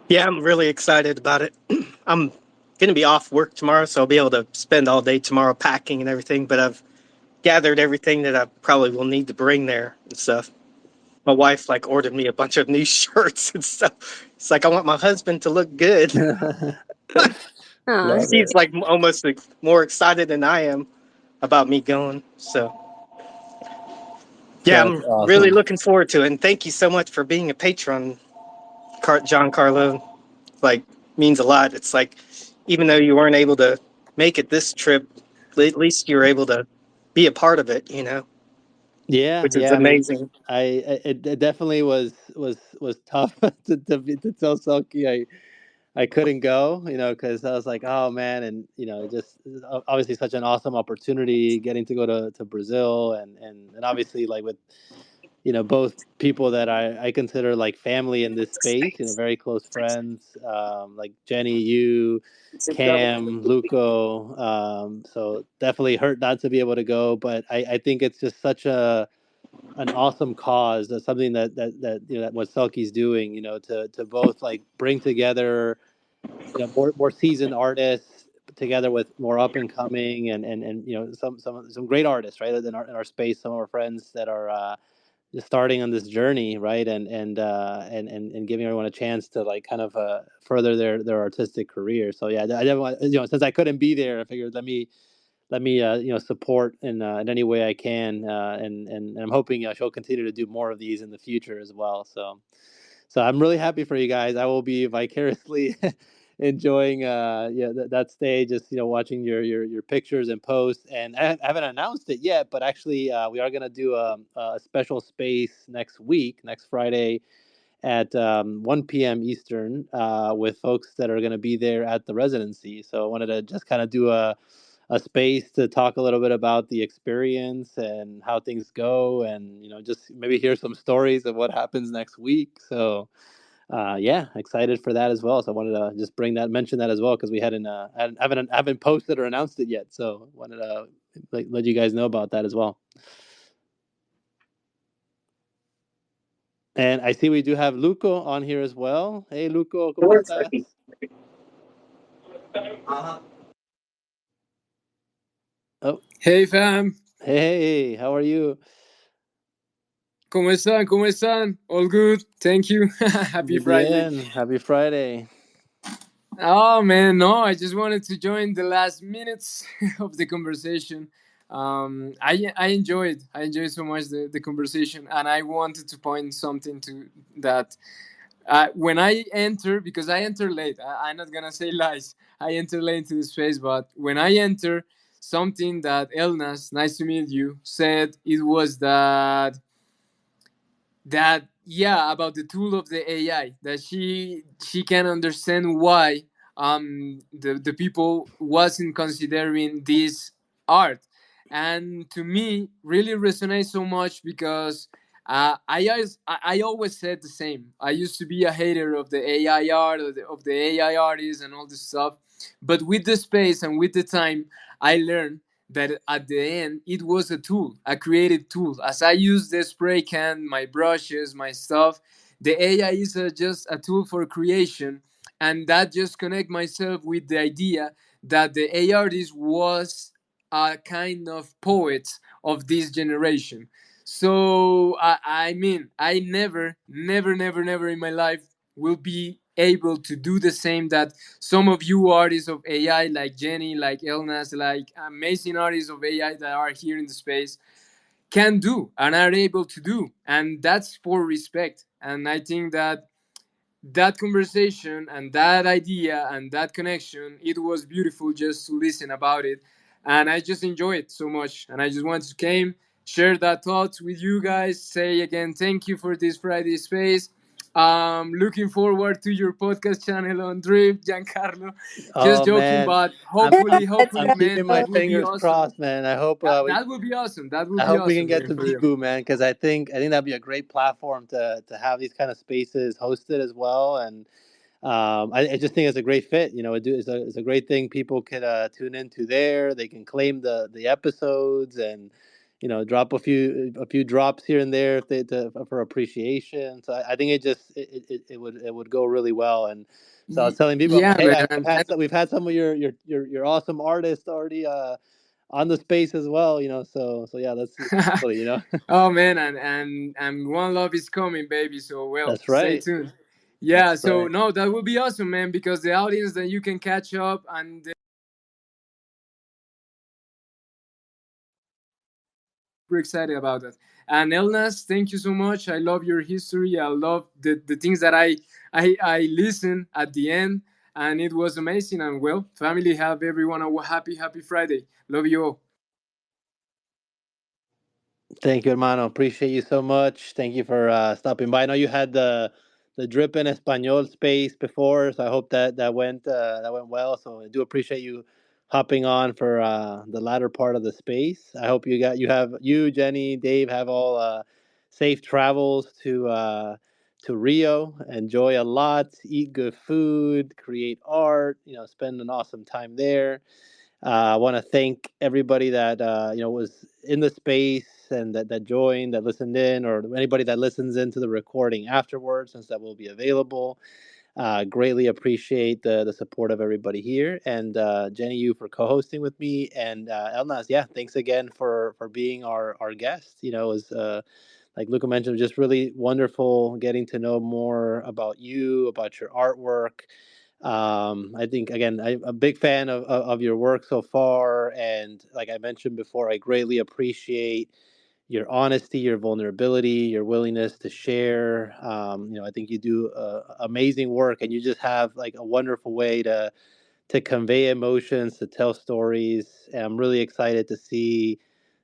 Yeah, I'm really excited about it. I'm gonna be off work tomorrow, so I'll be able to spend all day tomorrow packing and everything, but I've gathered everything that I probably will need to bring there and stuff. My wife like ordered me a bunch of new shirts and stuff. It's like I want my husband to look good. Oh, Love She's it. like almost like more excited than I am about me going. So yeah, That's I'm really awesome. looking forward to it. And thank you so much for being a patron, John Carlo. Like means a lot. It's like even though you weren't able to make it this trip, at least you were able to be a part of it. Yeah, Which is yeah. I mean, amazing. it definitely was tough to tell Selkie I couldn't go, because I was like, oh man, and just obviously such an awesome opportunity getting to go to Brazil, and obviously like with both people that I consider like family in this space, very close friends, like Jenny, you, Cam, Luco. So definitely hurt not to be able to go, but I think it's just such an awesome cause. That's something that what Selkie's doing, to both like bring together more seasoned artists together with more up and coming and some great artists, right, in our space, some of our friends that are just starting on this journey, right? And giving everyone a chance to like kind of further their artistic career. So yeah, I definitely, since I couldn't be there, I figured let me support in any way I can, and I'm hoping she'll continue to do more of these in the future as well. So I'm really happy for you guys. I will be vicariously enjoying that stage, just watching your pictures and posts. And I haven't announced it yet, but actually we are gonna do a special space next week, next Friday at 1 p.m. Eastern, with folks that are going to be there at the residency. So I wanted to just kind of do a space to talk a little bit about the experience and how things go, and just maybe hear some stories of what happens next week. So yeah, excited for that as well. So I wanted to just mention that as well, because we haven't posted or announced it yet. So wanted to let you guys know about that as well. And I see we do have Luco on here as well. Hey, Luco, ¿cómo estás? Oh, Hey fam, hey, how are you? ¿cómo están? ¿Cómo están? All good, thank you. Happy Muy Friday. bien. Happy Friday. Oh man, no, I just wanted to join the last minutes of the conversation. I enjoyed so much the conversation, and I wanted to point something to that. When I enter, because I enter late, I'm not gonna say lies. I enter late into the space, but when I enter, something that Elnaz, nice to meet you, said it was that yeah, about the tool of the AI, that she can understand why the people wasn't considering this art. And to me really resonates so much because I always said the same. I used to be a hater of the AI art, of the AI artists and all this stuff, but with the space and with the time I learned that at the end it was a tool, a creative tool. As I use the spray can, my brushes, my stuff, the AI is just a tool for creation, and that just connect myself with the idea that the AI artist was a kind of poet of this generation. So I mean, I never in my life will be able to do the same that some of you artists of AI, like Jenny, like Elnaz, like amazing artists of AI that are here in the space, can do and are able to do. And that's for respect. And I think that that conversation and that idea and that connection, it was beautiful just to listen about it. And I just enjoy it so much. And I just wanted to came, share that thoughts with you guys, say again, thank you for this Friday space. Looking forward to your podcast channel on Drip, Giancarlo. Just Oh joking, man, but I'm hopefully, That's I'm man, keeping my that will be fingers awesome. crossed, man. I hope That will be awesome. That will I be hope we can awesome, get man, to for real. Bibu, man, because I think that'd be a great platform to have these kind of spaces hosted as well. And I just think it's a great fit. It's a great thing people could tune into there. They can claim the episodes and drop a few drops here and there if for appreciation. So I think it would go really well. And so I was telling people, I'm Yeah, like, hey, man. we've had some of your awesome artists already on the space as well. So yeah, that's really. Oh man, and One Love is coming, baby. So well, That's stay right. tuned. That's Yeah, so right. no, that would be awesome, man, because the audience that you can catch up and we're excited about that. And Elnas, thank you so much. I love your history. I love the things that I listen at the end, and it was amazing. And well, family, have everyone a happy Friday. Love you all. Thank you, hermano. Appreciate you so much. Thank you for stopping by. I know you had the drip in Espanol space before, so I hope that went well. So I do appreciate you hopping on for the latter part of the space. I hope you, Jenny, Dave have all safe travels to Rio. Enjoy a lot, eat good food, create art. Spend an awesome time there. I want to thank everybody that was in the space and that joined, that listened in, or anybody that listens into the recording afterwards, since that will be available. Greatly appreciate the support of everybody here, and Jenny, you for co-hosting with me, and Elnaz, yeah, thanks again for being our guest. like Luca mentioned, just really wonderful getting to know more about you, about your artwork. I think again, I'm a big fan of your work so far, and like I mentioned before, I greatly appreciate your honesty, your vulnerability, your willingness to share. I think you do amazing work, and you just have like a wonderful way to convey emotions, to tell stories. And I'm really excited to see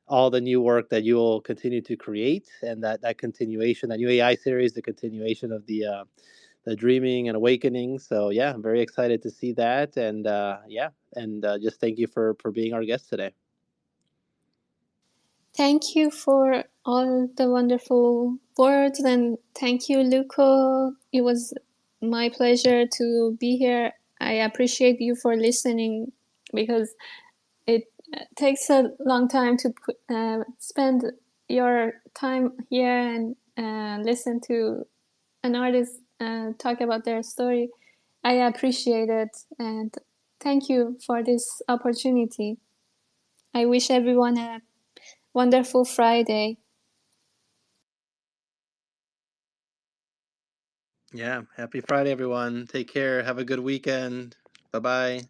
all the new work that you'll continue to create, and that continuation, that new AI series, the continuation of the dreaming and awakening. So yeah, I'm very excited to see that, and just thank you for being our guest today. Thank you for all the wonderful words, and thank you, Luco. It was my pleasure to be here. I appreciate you for listening, because it takes a long time to spend your time here and listen to an artist talk about their story. I appreciate it, and thank you for this opportunity. I wish everyone a wonderful Friday. Yeah, happy Friday, everyone. Take care. Have a good weekend. Bye bye.